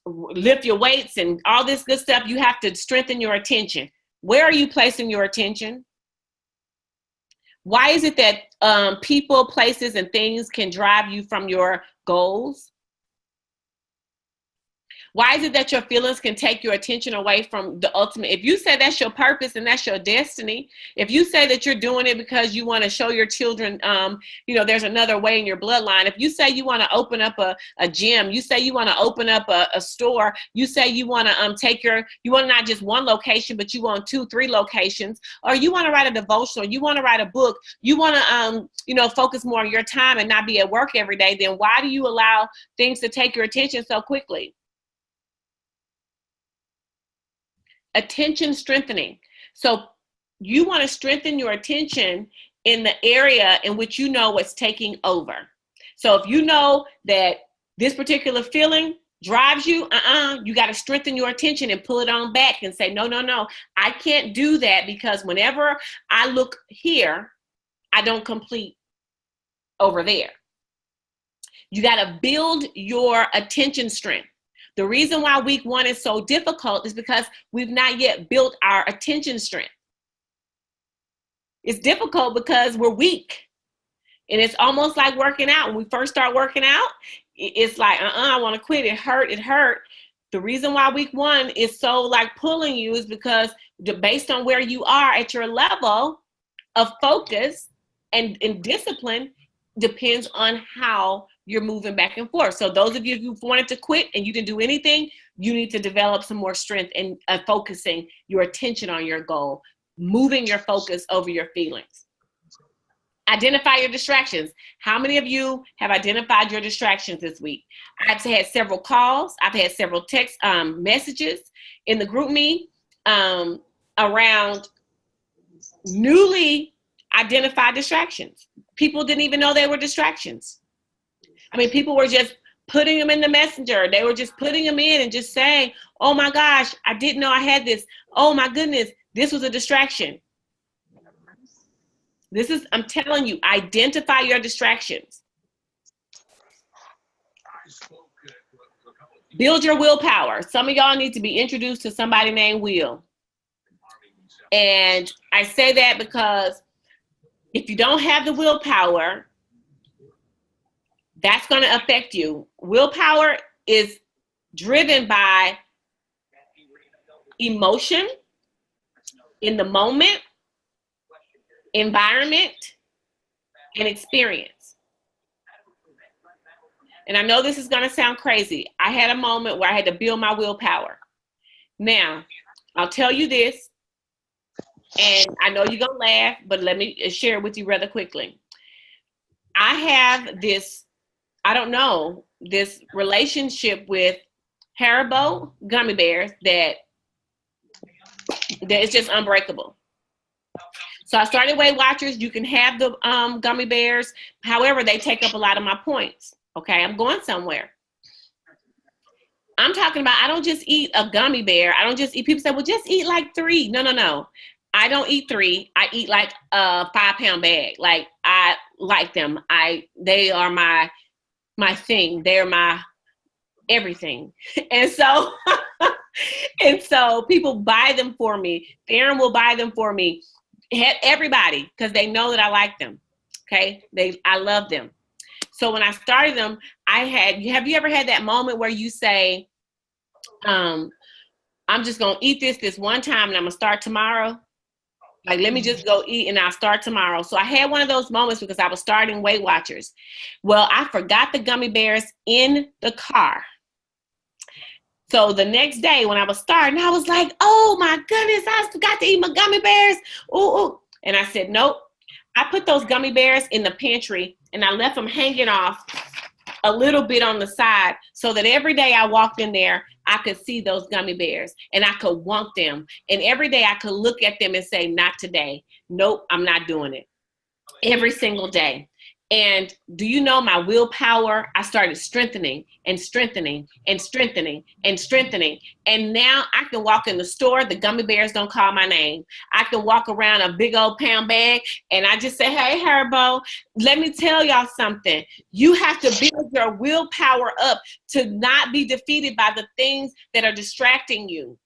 lift your weights and all this good stuff. You have to strengthen your attention. Where are you placing your attention? Why is it that people, places, and things can drive you from your goals? Why is it that your feelings can take your attention away from the ultimate? If you say that's your purpose and that's your destiny, if you say that you're doing it because you want to show your children, there's another way in your bloodline. If you say you want to open up a gym, you say you want to open up a store, you say you want to you want not just one location, but you want 2, 3 locations, or you want to write a devotional, you want to write a book, you want to, focus more on your time and not be at work every day, then why do you allow things to take your attention so quickly? Attention strengthening. So you want to strengthen your attention in the area in which you know what's taking over. So if you know that this particular feeling drives you, you got to strengthen your attention and pull it on back and say, no, I can't do that, because whenever I look here, I don't complete over there. You got to build your attention strength. The reason why week 1 is so difficult is because we've not yet built our attention strength. It's difficult because we're weak. And it's almost like working out. When we first start working out, it's like, I want to quit. It hurt. The reason why week 1 is so like pulling you is because based on where you are at your level of focus and discipline depends on how you're moving back and forth. So those of you who wanted to quit and you didn't do anything, you need to develop some more strength in focusing your attention on your goal, moving your focus over your feelings. Identify your distractions. How many of you have identified your distractions this week? I've had several calls. I've had several text messages in the group me around newly identified distractions. People didn't even know they were distractions. I mean, people were just putting them in the messenger. They were just putting them in and just saying, oh my gosh, I didn't know I had this. Oh my goodness, this was a distraction. I'm telling you, identify your distractions. Build your willpower. Some of y'all need to be introduced to somebody named Will. And I say that because if you don't have the willpower, that's going to affect you. Willpower is driven by emotion, in the moment, environment, and experience. And I know this is going to sound crazy. I had a moment where I had to build my willpower. Now, I'll tell you this, and I know you're going to laugh, but let me share it with you rather quickly. I have this relationship with Haribo gummy bears that is just unbreakable. So I started Weight Watchers. You can have the gummy bears. However, they take up a lot of my points. Okay, I'm going somewhere. I'm talking about, I don't just eat a gummy bear. I don't just eat, people say, well, just eat like 3. No. I don't eat 3. I eat like a 5-pound bag. Like, I like them. They are my thing. They're my everything. And so people buy them for me. Darren will buy them for me. Everybody, because they know that I like them. Okay. I love them. So when I started them, have you ever had that moment where you say, I'm just going to eat this one time and I'm going to start tomorrow? Like, let me just go eat and I'll start tomorrow. So I had one of those moments because I was starting Weight Watchers. Well, I forgot the gummy bears in the car. So the next day when I was starting, I was like, oh my goodness, I forgot to eat my gummy bears. Ooh. And I said, nope. I put those gummy bears in the pantry and I left them hanging off a little bit on the side so that every day I walked in there, I could see those gummy bears and I could want them. And every day I could look at them and say, not today. Nope, I'm not doing it. Every single day. And do you know my willpower? I started strengthening and strengthening and strengthening and strengthening. And now I can walk in the store. The gummy bears don't call my name. I can walk around a big old pound bag and I just say, hey, Herbo, let me tell y'all something. You have to build your willpower up to not be defeated by the things that are distracting you.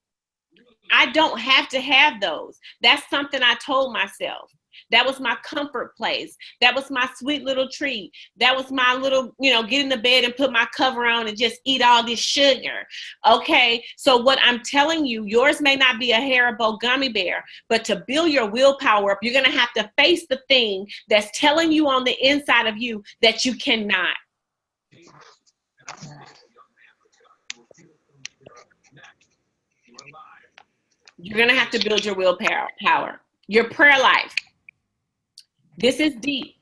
I don't have to have those. That's something I told myself. That was my comfort place. That was my sweet little treat. That was my little, get in the bed and put my cover on and just eat all this sugar. Okay. So what I'm telling you, yours may not be a Haribo gummy bear, but to build your willpower up, you're going to have to face the thing that's telling you on the inside of you that you cannot. You're going to have to build your willpower, your prayer life. This is deep.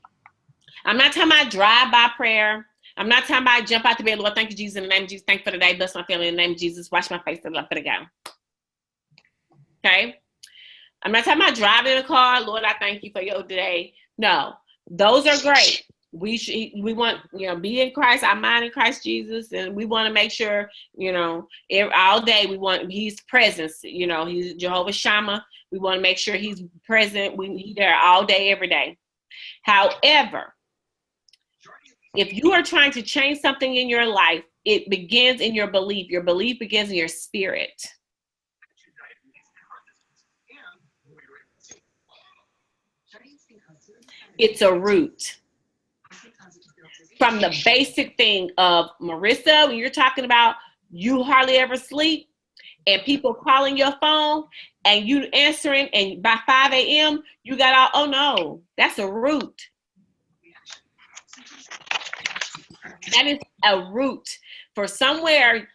I'm not talking about drive-by prayer. I'm not talking about jump out the bed, Lord, thank you, Jesus, in the name of Jesus. Thank you for the day. Bless my family in the name of Jesus. Wash my face. I'm going to go. Okay? I'm not talking about driving in a car. Lord, I thank you for your day. No, those are great. We want, be in Christ, our mind in Christ Jesus. And we want to make sure, all day we want His presence. He's Jehovah Shammah. We want to make sure He's present. He's there all day, every day. However, if you are trying to change something in your life, it begins in your belief. Your belief begins in your spirit. It's a root. From the basic thing of, Marissa, when you're talking about you hardly ever sleep and people calling your phone and you answering, and by 5 a.m. you got all, oh no, that's a root. That is a root for somewhere.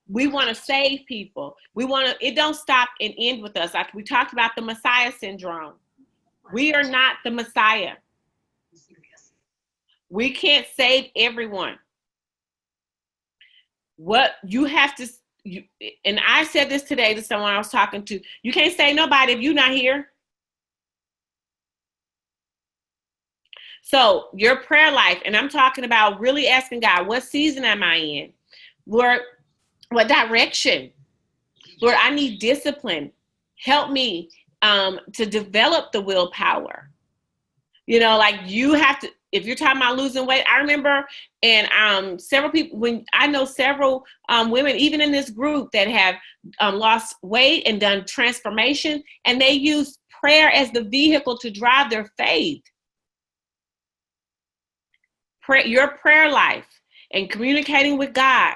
We want to save people. It don't stop and end with us. Like we talked about the Messiah syndrome. We are not the Messiah. We can't save everyone. What you have to, and I said this today to someone I was talking to, you can't save nobody if you're not here. So your prayer life, and I'm talking about really asking God, what season am I in? Lord, what direction? Lord, I need discipline. Help me to develop the willpower. Like you have to, if you're talking about losing weight, I remember, and several people, I know several women, even in this group, that have lost weight and done transformation, and they use prayer as the vehicle to drive their faith. Your prayer life and communicating with God.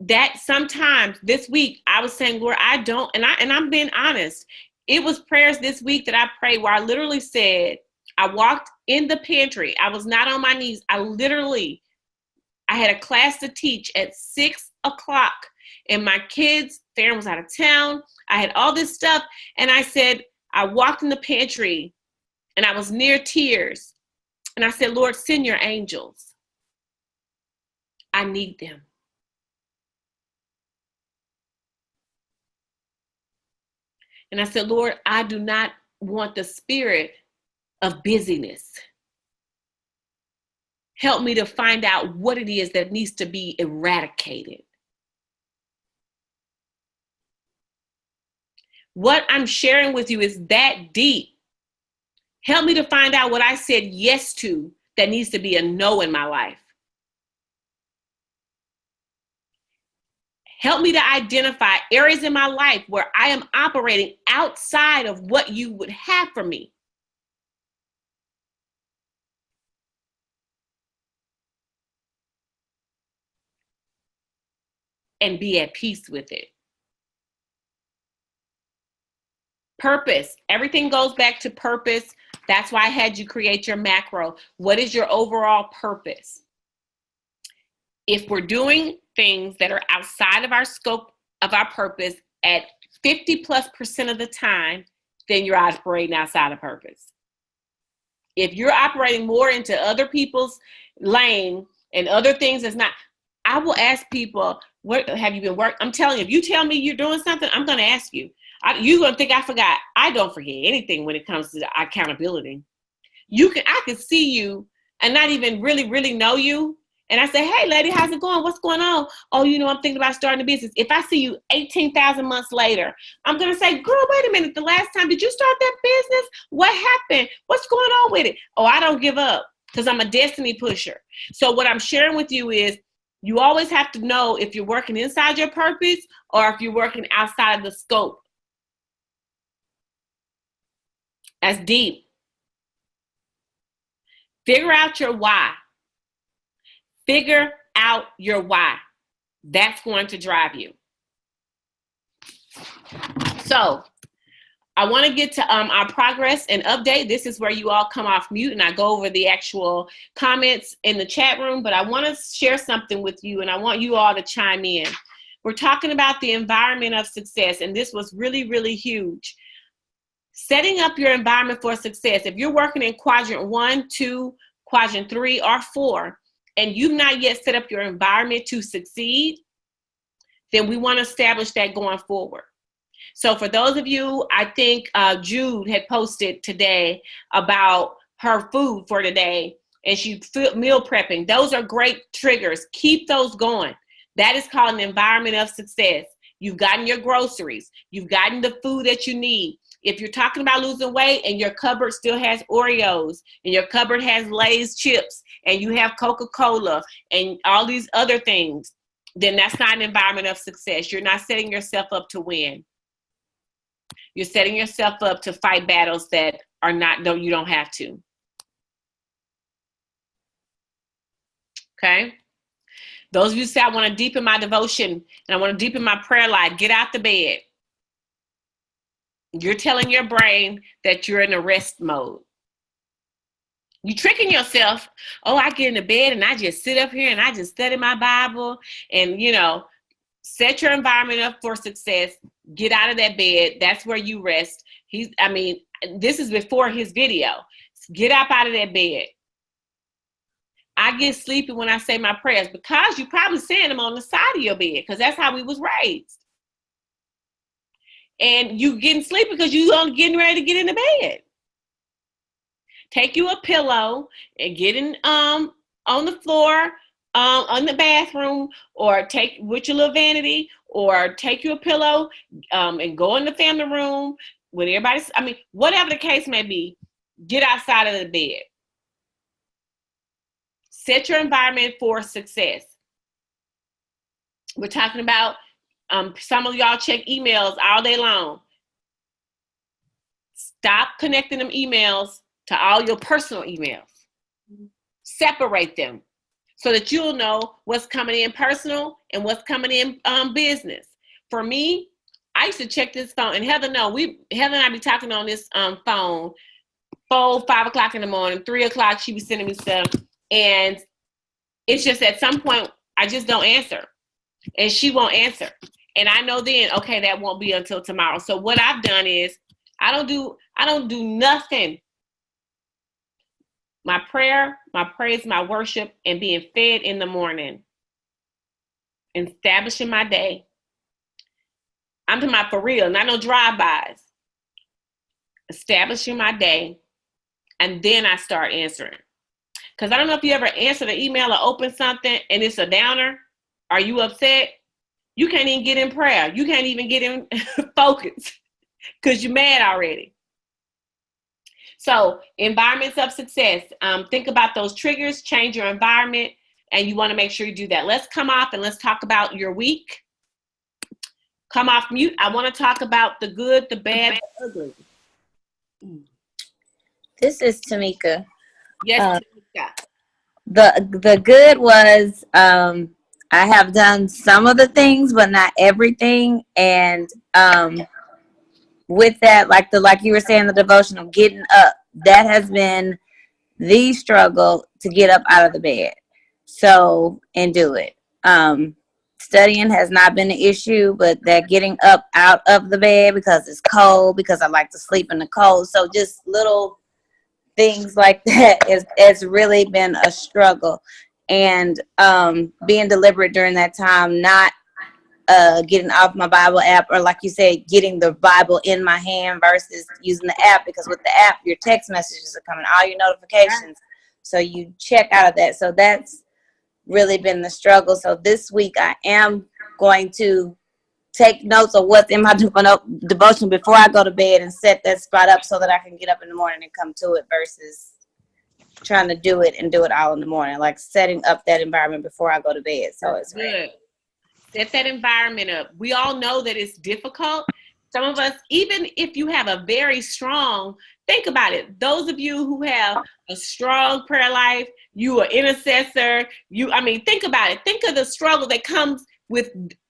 That sometimes this week I was saying, Lord, I don't, and I'm being honest. It was prayers this week that I prayed where I literally said, I walked in the pantry. I was not on my knees. I had a class to teach at 6 o'clock and my kids, Farron was out of town. I had all this stuff. And I said, I walked in the pantry and I was near tears. And I said, Lord, send your angels. I need them. And I said, Lord, I do not want the spirit of busyness. Help me to find out what it is that needs to be eradicated. What I'm sharing with you is that deep. Help me to find out what I said yes to that needs to be a no in my life. Help me to identify areas in my life where I am operating outside of what you would have for me. And be at peace with it. Purpose. Everything goes back to purpose. That's why I had you create your macro. What is your overall purpose? If we're doing things that are outside of our scope of our purpose at 50+% of the time, then you're operating outside of purpose. If you're operating more into other people's lane and other things that's not, I will ask people, what have you been working? I'm telling you, if you tell me you're doing something, I'm going to ask you. You're going to think I forgot. I don't forget anything when it comes to accountability. I can see you and not even really know you, and I say, hey, lady, how's it going? What's going on? Oh, I'm thinking about starting a business. If I see you 18,000 months later, I'm going to say, girl, wait a minute. The last time, did you start that business? What happened? What's going on with it? Oh, I don't give up because I'm a destiny pusher. So what I'm sharing with you is you always have to know if you're working inside your purpose or if you're working outside of the scope. That's deep. Figure out your why. Figure out your why. That's going to drive you. So I want to get to our progress and update. This is where you all come off mute and I go over the actual comments in the chat room, but I want to share something with you and I want you all to chime in. We're talking about the environment of success, and this was really huge. Setting up your environment for success. If you're working in quadrant 1, 2, quadrant 3, or 4, and you've not yet set up your environment to succeed, then we want to establish that going forward. So for those of you, I think Jude had posted today about her food for today, and she meal prepping. Those are great triggers. Keep those going. That is called an environment of success. You've gotten your groceries. You've gotten the food that you need. If you're talking about losing weight and your cupboard still has Oreos and your cupboard has Lay's chips and you have Coca-Cola and all these other things, then that's not an environment of success. You're not setting yourself up to win. You're setting yourself up to fight battles that are not, no, you don't have to. Okay? Those of you say, I want to deepen my devotion and I want to deepen my prayer life, get out the bed. You're telling your brain that you're in a rest mode. You're tricking yourself. Oh, I get in the bed and I just sit up here and I just study my Bible and, set your environment up for success. Get out of that bed. That's where you rest. This is before his video. Get up out of that bed. I get sleepy when I say my prayers because you probably saying them on the side of your bed because that's how we was raised. And you getting sleepy because you getting ready to get in the bed. Take you a pillow and get in on the floor, on the bathroom, or take with your little vanity, or take you a pillow and go in the family room with everybody. Whatever the case may be, get outside of the bed. Set your environment for success. We're talking about some of y'all check emails all day long. Stop connecting them emails to all your personal emails. Separate them so that you'll know what's coming in personal and what's coming in business. For me, I used to check this phone, and Heather and I be talking on this phone 4, 5 o'clock in the morning, 3 o'clock, she be sending me stuff. And it's just at some point, I just don't answer. And she won't answer. And I know then, okay, that won't be until tomorrow. So what I've done is I don't do nothing. My prayer, my praise, my worship, and being fed in the morning. Establishing my day. I'm talking about for real, not no drive-bys. Establishing my day. And then I start answering. Because I don't know if you ever answered an email or open something and it's a downer. Are you upset? You can't even get in prayer. You can't even get in focus because you're mad already. So environments of success. Think about those triggers, change your environment, and you want to make sure you do that. Let's come off and let's talk about your week. Come off mute. I want to talk about the good, the bad, the ugly. This is Tamika. Yes, The good was I have done some of the things, but not everything. And with that, like you were saying, the devotional, getting up, that has been the struggle to get up out of the bed. So, and do it. Studying has not been an issue, but that getting up out of the bed because it's cold, because I like to sleep in the cold. So just little things like that has really been a struggle. And being deliberate during that time, not getting off my Bible app, or like you said, getting the Bible in my hand versus using the app, because with the app, your text messages are coming, all your notifications. So you check out of that. So that's really been the struggle. So this week I am going to take notes of what's in my devotion before I go to bed and set that spot up so that I can get up in the morning and come to it versus trying to do it all in the morning, like setting up that environment before I go to bed. So it's good. Set that environment up. We all know that it's difficult. Some of us, even if you have a very strong, think about it. Those of you who have a strong prayer life, you are intercessor, think about it. Think of the struggle that comes with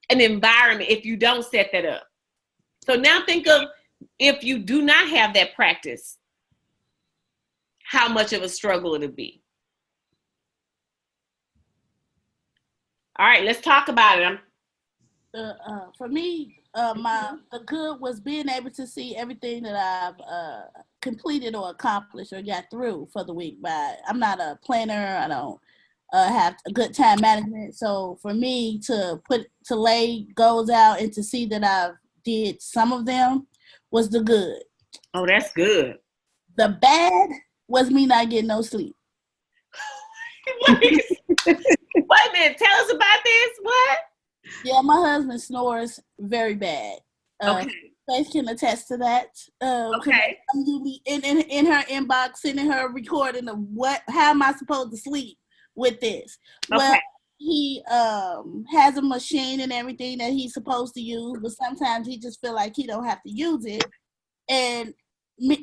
an environment if you don't set that up. So now think of if you do not have that practice, how much of a struggle it'll be. All right, let's talk about it. For me, the good was being able to see everything that I've completed or accomplished or got through for the week. But I'm not a planner. I don't have a good time management. So for me to lay goals out and to see that I've did some of them was the good. Oh, that's good. The bad was me not getting no sleep. Wait a minute. Tell us about this. What? Yeah, my husband snores very bad. Okay. Faith can attest to that. Okay. I'm usually in her inbox, sending her a recording of how am I supposed to sleep with this? Okay. Well, he has a machine and everything that he's supposed to use, but sometimes he just feel like he don't have to use it, and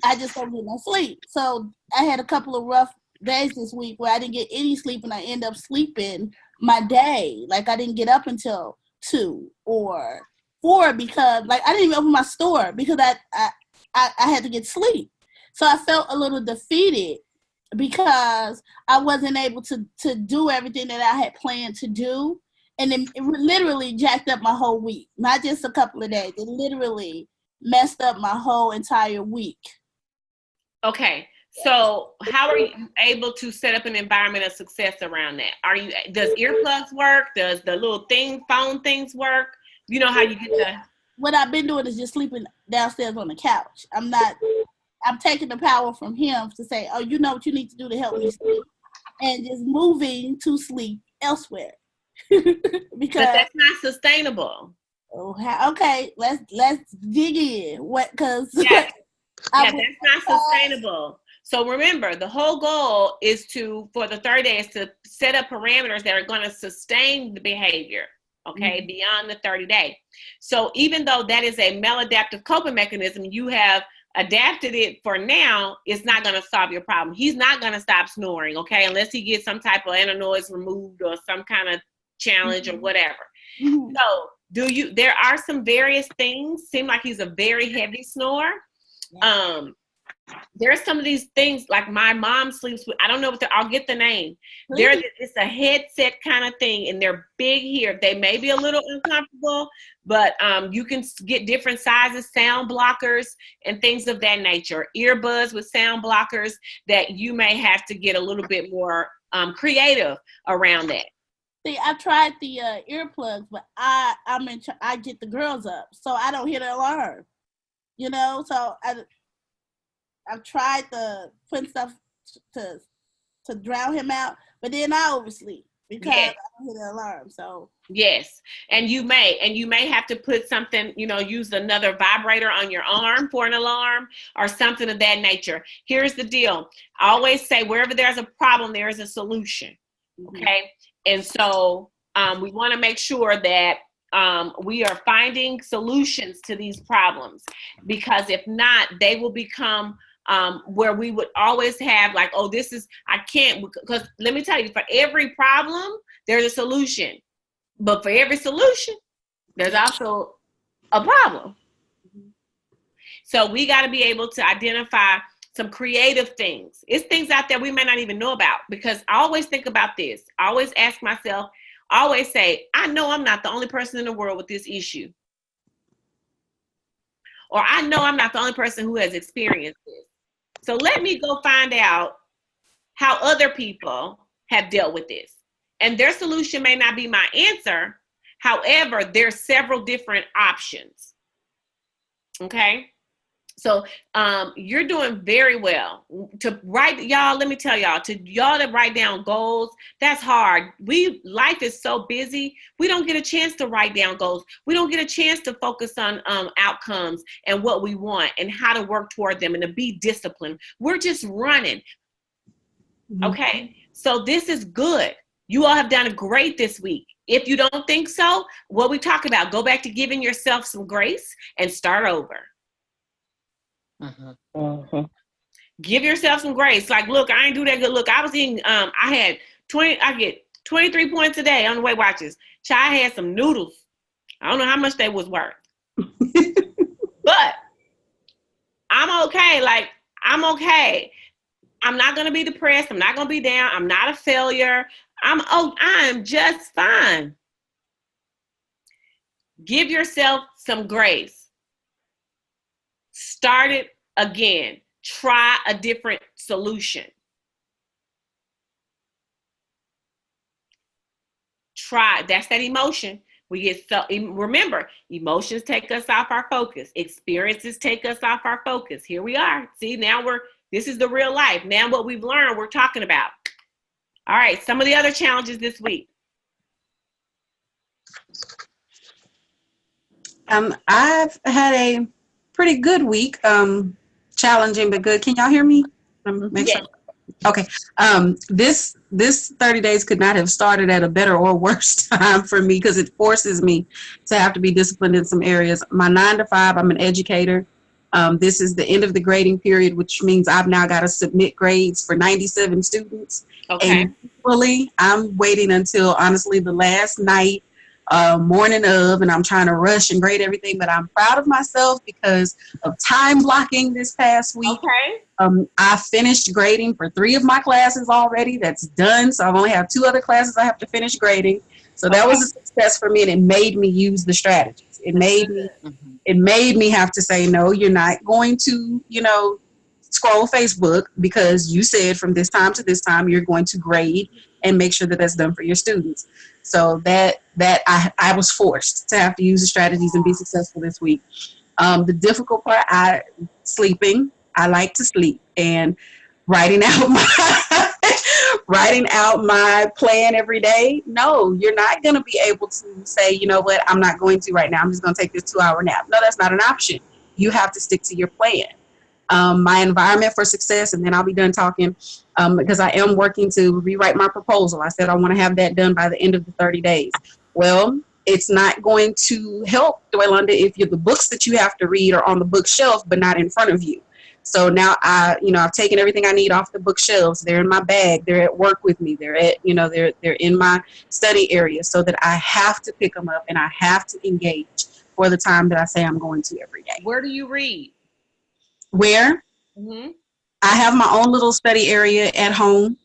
I just don't get no sleep. So I had a couple of rough days this week where I didn't get any sleep, and I end up sleeping my day. Like I didn't get up until 2 or 4 because I didn't even open my store because I had to get sleep. So I felt a little defeated because I wasn't able to do everything that I had planned to do. And it literally jacked up my whole week, not just a couple of days. It literally messed up my whole entire week. Okay. So how are you able to set up an environment of success around that? Does earplugs work? Does the little phone things work? You know how you get the... What I've been doing is just sleeping downstairs on the couch. I'm taking the power from him to say, oh, you know what you need to do to help me sleep, and just moving to sleep elsewhere. Because that's not sustainable. Oh, okay. Let's dig in. Because that's not sustainable. So remember, the whole goal is for the 30 days to set up parameters that are going to sustain the behavior. Okay, mm-hmm. Beyond the 30 day. So even though that is a maladaptive coping mechanism, you have adapted it for now, it's not going to solve your problem. He's not going to stop snoring, okay, unless he gets some type of ananoids removed or some kind of challenge or whatever. Mm-hmm. So there are some various things. Seem like he's a very heavy snorer. Yeah. There's some of these things like my mom sleeps with, I don't know what I'll get the name. It's a headset kind of thing, and they're big here. They may be a little uncomfortable, but you can get different sizes, sound blockers, and things of that nature. Earbuds with sound blockers that you may have to get a little bit more creative around that. See, I tried the earplugs, but I get the girls up, so I don't hear the alarm. You know, so I've tried to put stuff to drown him out, but then I oversleep because I don't hear the alarm. So yes, and you may have to put something, use another vibrator on your arm for an alarm or something of that nature. Here's the deal. I always say wherever there's a problem, there is a solution. Mm-hmm. Okay, and so we want to make sure that we are finding solutions to these problems, because if not, they will become where we would always have like, oh, I can't, because let me tell you, for every problem, there's a solution. But for every solution, there's also a problem. So we got to be able to identify some creative things. It's things out there we may not even know about, because I always think about this. I always ask myself, I always say, I know I'm not the only person in the world with this issue. Or I know I'm not the only person who has experienced this. So let me go find out how other people have dealt with this. And their solution may not be my answer. However, there's several different options. Okay? So you're doing very well. To write, y'all, let me tell y'all, to write down goals, that's hard. Life is so busy. We don't get a chance to write down goals. We don't get a chance to focus on outcomes and what we want and how to work toward them and to be disciplined. We're just running. Okay, so this is good. You all have done great this week. If you don't think so, what we talk about, go back to giving yourself some grace and start over. Give yourself some grace. Like, look, I ain't do that good. Look, I was eating, I get 23 points a day on the Weight Watchers. Child had some noodles. I don't know how much they was worth. But I'm okay. Like, I'm okay. I'm not going to be depressed. I'm not going to be down. I'm not a failure. I'm just fine. Give yourself some grace. Start it again. Try a different solution. That's that emotion. Remember, emotions take us off our focus. Experiences take us off our focus. Here we are. See, now this is the real life. Now what we've learned, we're talking about. All right, some of the other challenges this week. I've had a pretty good week. Challenging but good. Can y'all hear me? Make sure. Okay. This 30 days could not have started at a better or worse time for me because it forces me to have to be disciplined in some areas. My 9 to 5, I'm an educator. This is the end of the grading period, which means I've now got to submit grades for 97 students. Okay. And usually I'm waiting until honestly the last night, morning of, and I'm trying to rush and grade everything, but I'm proud of myself because of time blocking this past week. Okay. I finished grading for 3 of my classes already. That's done. So I only have 2 other classes I have to finish grading. So that was a success for me, and it made me use the strategies. It made me have to say, no, you're not going to, scroll Facebook because you said from this time to this time you're going to grade and make sure that that's done for your students. So that I was forced to have to use the strategies and be successful this week. The difficult part, sleeping. I like to sleep, and writing out my plan every day. No, you're not going to be able to say, you know what, I'm not going to right now. I'm just going to take this 2-hour nap. No, that's not an option. You have to stick to your plan. My environment for success, and then I'll be done talking, because I am working to rewrite my proposal. I said I want to have that done by the end of the 30 days. Well, it's not going to help, Dwelanda, if the books that you have to read are on the bookshelf but not in front of you. So now I've taken everything I need off the bookshelves. They're in my bag. They're at work with me. They're at, they're in my study area, so that I have to pick them up and I have to engage for the time that I say I'm going to every day. Where do you read? Where? Mm-hmm. I have my own little study area at home.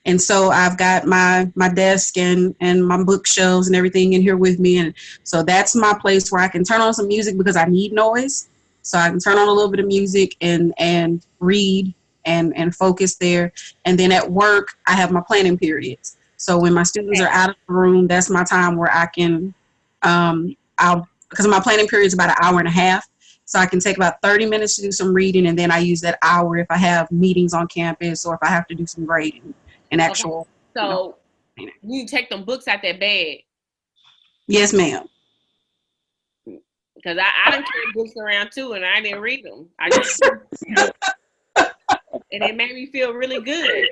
And so I've got my desk and my bookshelves and everything in here with me. And so that's my place where I can turn on some music because I need noise. So I can turn on a little bit of music and read and focus there. And then at work, I have my planning periods. So when my students are out of the room, that's my time where I can, because my planning period is about an hour and a half. So I can take about 30 minutes to do some reading, and then I use that hour if I have meetings on campus or if I have to do some grading and actual. Okay. So you take them books out that bag. Yes, ma'am. Because I didn't carry books around too, and I didn't read them. I just and it made me feel really good.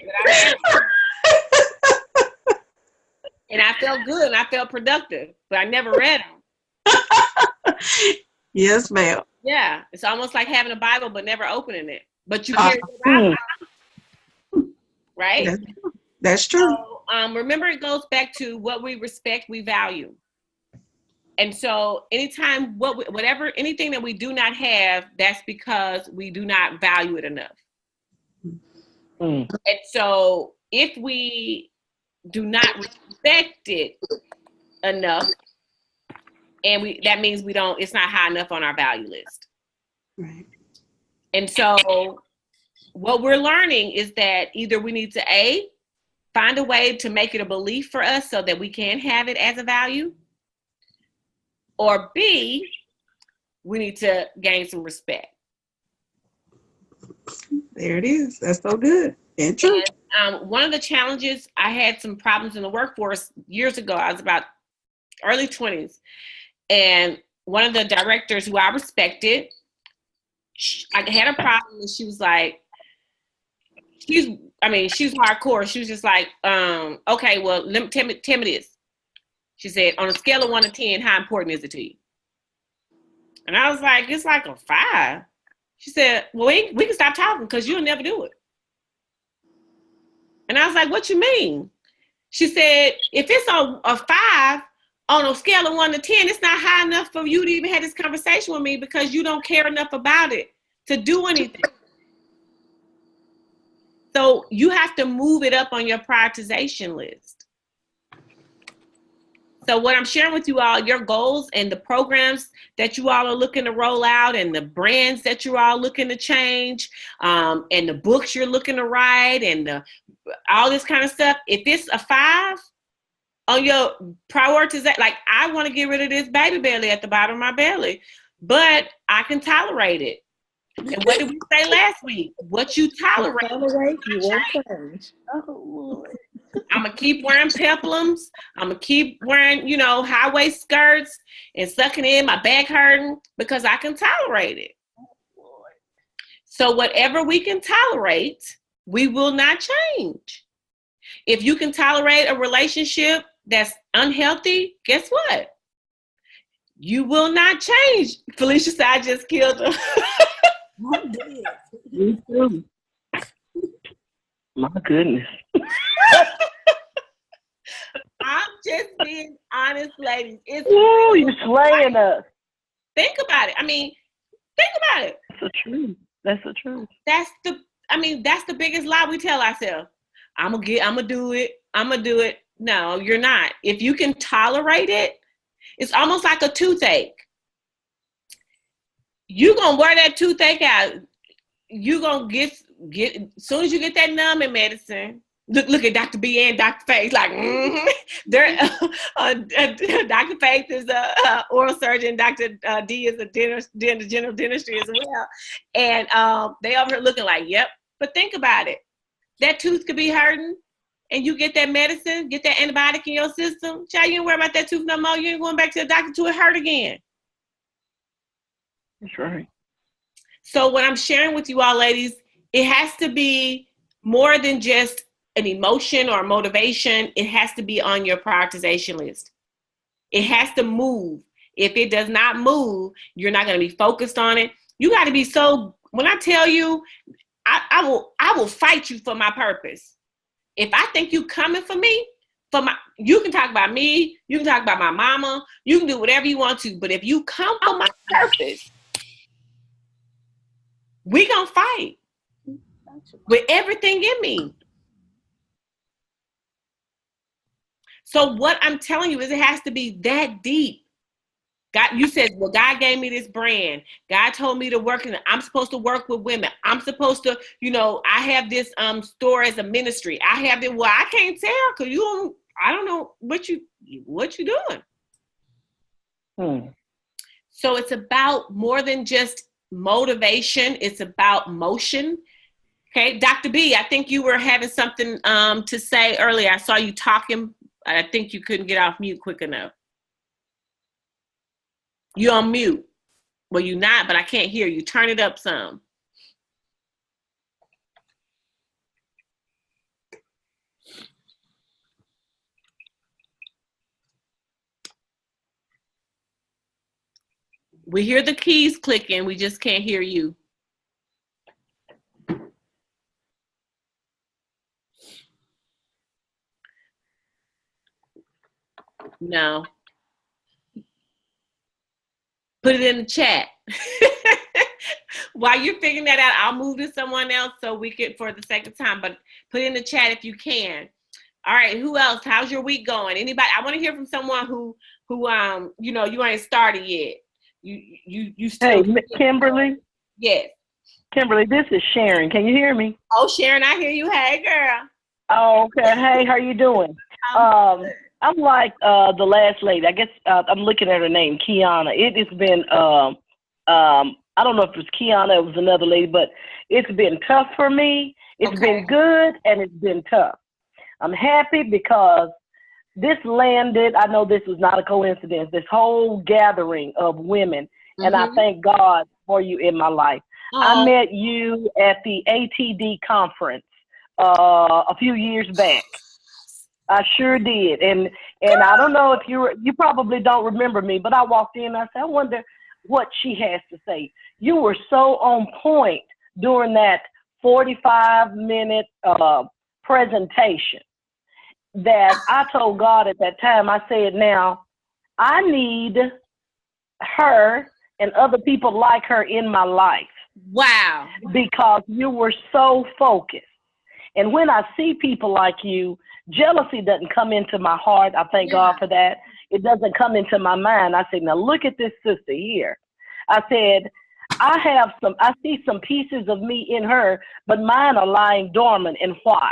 And I felt good, and I felt productive, but I never read them. Yes, ma'am. Yeah, it's almost like having a Bible but never opening it. But you carry the Bible, right? That's true. So, remember, it goes back to what we respect, we value. And so anytime, anything that we do not have, that's because we do not value it enough. And so if we do not respect it enough, and that means it's not high enough on our value list. Right. And so what we're learning is that either we need to find a way to make it a belief for us so that we can have it as a value, or B, we need to gain some respect. There it is. That's so good and true. And one of the challenges, I had some problems in the workforce years ago. I was about early 20s. And one of the directors who I respected, I had a problem, and she was like, she was hardcore. She was just like, okay, well, tell me this. She said, on a scale of 1 to 10, how important is it to you? And I was like, it's like a 5. She said, well, we can stop talking because you'll never do it. And I was like, what you mean? She said, if it's on a 5, on a scale of 1 to 10, it's not high enough for you to even have this conversation with me because you don't care enough about it to do anything. So you have to move it up on your prioritization list. So what I'm sharing with you all, your goals and the programs that you all are looking to roll out and the brands that you're all looking to change, and the books you're looking to write and all this kind of stuff, if it's a 5 on your prioritization, like I want to get rid of this baby belly at the bottom of my belly, but I can tolerate it. And what did we say last week? What you tolerate, you won't change. Oh, Lord. I'm gonna keep wearing peplums. I'm gonna keep wearing, high waist skirts and sucking in my back hurting because I can tolerate it. So whatever we can tolerate, we will not change. If you can tolerate a relationship that's unhealthy, guess what? You will not change. Felicia said I just killed her. Me too. My goodness. I'm just being honest, ladies. Ooh, you're slaying us. Think about it. Think about it. That's the truth. That's the truth. That's the biggest lie we tell ourselves. I'm gonna do it. No, you're not. If you can tolerate it, it's almost like a toothache. You're gonna wear that toothache out. You're gonna get as soon as you get that numbing medicine. Look at Dr. B and Dr. Faith, like, Dr. Faith is a oral surgeon, Dr. D is a general dentistry as well. And they over here looking like, yep. But think about it. That tooth could be hurting, and you get that medicine, get that antibiotic in your system. Child, you ain't worry about that tooth no more. You ain't going back to the doctor till it hurt again. That's right. So what I'm sharing with you all, ladies, it has to be more than just an emotion or motivation. It has to be on your prioritization list. It has to move. If it does not move, you're not going to be focused on it. You got to be when I tell you, I will fight you for my purpose. If I think you coming for me, you can talk about me, you can talk about my mama, you can do whatever you want to, but if you come for my purpose, we gonna fight with everything in me. So what I'm telling you is it has to be that deep. God, you said, well, God gave me this brand. God told me to work I'm supposed to work with women. I'm supposed to, I have this store as a ministry. I have it. Well, I can't tell because I don't know what you doing. So it's about more than just motivation. It's about motion. Okay, Dr. B, I think you were having something to say earlier. I saw you talking. I think you couldn't get off mute quick enough. You're on mute. Well, you're not, but I can't hear you. Turn it up some. We hear the keys clicking. We just can't hear you. No. Put it in the chat. While you're figuring that out, I'll move to someone else so we can, for the sake of time, but put it in the chat if you can. All right, who else? How's your week going? Anybody? I want to hear from someone who you ain't started yet. You still. Hey, Kimberly? Yes. Kimberly, this is Sharon. Can you hear me? Oh, Sharon, I hear you. Hey, girl. Oh, okay. Hey, how you doing? I'm like the last lady. I guess I'm looking at her name, Kiana. It has been I don't know if it was Kiana, it was another lady, but it's been tough for me. It's been good and it's been tough. I'm happy because this landed, I know this was not a coincidence, this whole gathering of women, and I thank God for you in my life. I met you at the ATD conference a few years back. I sure did. And I don't know if you probably don't remember me, but I walked in and I said, I wonder what she has to say. You were so on point during that 45-minute presentation that I told God at that time, I said, now, I need her and other people like her in my life. Wow. Because you were so focused. And when I see people like you, jealousy doesn't come into my heart. I thank God for that. It doesn't come into my mind. I said, now look at this sister here. I said, I see some pieces of me in her, but mine are lying dormant. And why?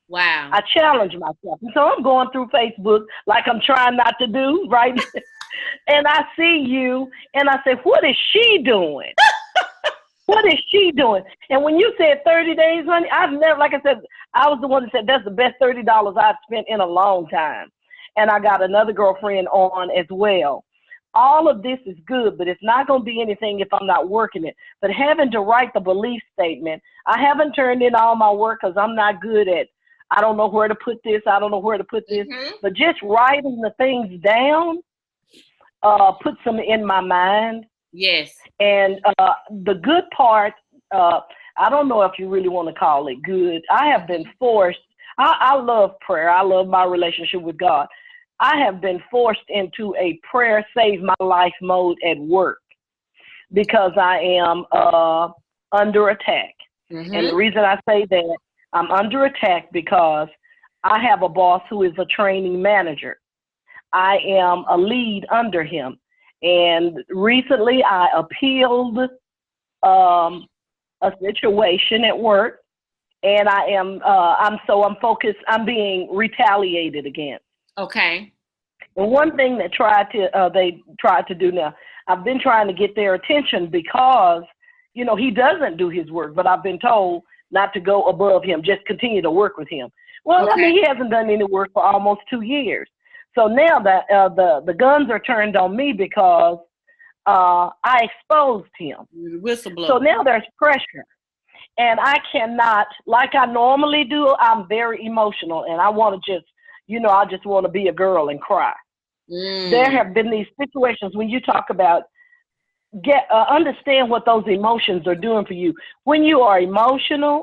Wow. I challenge myself. And so I'm going through Facebook like I'm trying not to do, right? And I see you and I say, what is she doing? What is she doing? And when you said 30 days, honey, I've never, like I said, I was the one that said that's the best $30 I've spent in a long time. And I got another girlfriend on as well. All of this is good, but it's not going to be anything if I'm not working it. But having to write the belief statement, I haven't turned in all my work because I'm not good at, I don't know where to put this, I don't know where to put this. But just writing the things down puts them in my mind. Yes. And the good part, I don't know if you really want to call it good. I have been forced. I love prayer. I love my relationship with God. I have been forced into a prayer save my life mode at work because I am under attack. And the reason I say that, I'm under attack because I have a boss who is a training manager. I am a lead under him. And recently I appealed a situation at work, and I'm focused, I'm being retaliated against. Okay. And one thing that they tried to do now, I've been trying to get their attention because, you know, he doesn't do his work, but I've been told not to go above him, just continue to work with him. Well, I mean, he hasn't done any work for almost 2 years. So now that the guns are turned on me because I exposed him. Whistleblower. So now there's pressure. And I cannot, like I normally do, I'm very emotional. And I want to just, you know, I just want to be a girl and cry. There have been these situations when you talk about understand what those emotions are doing for you. When you are emotional,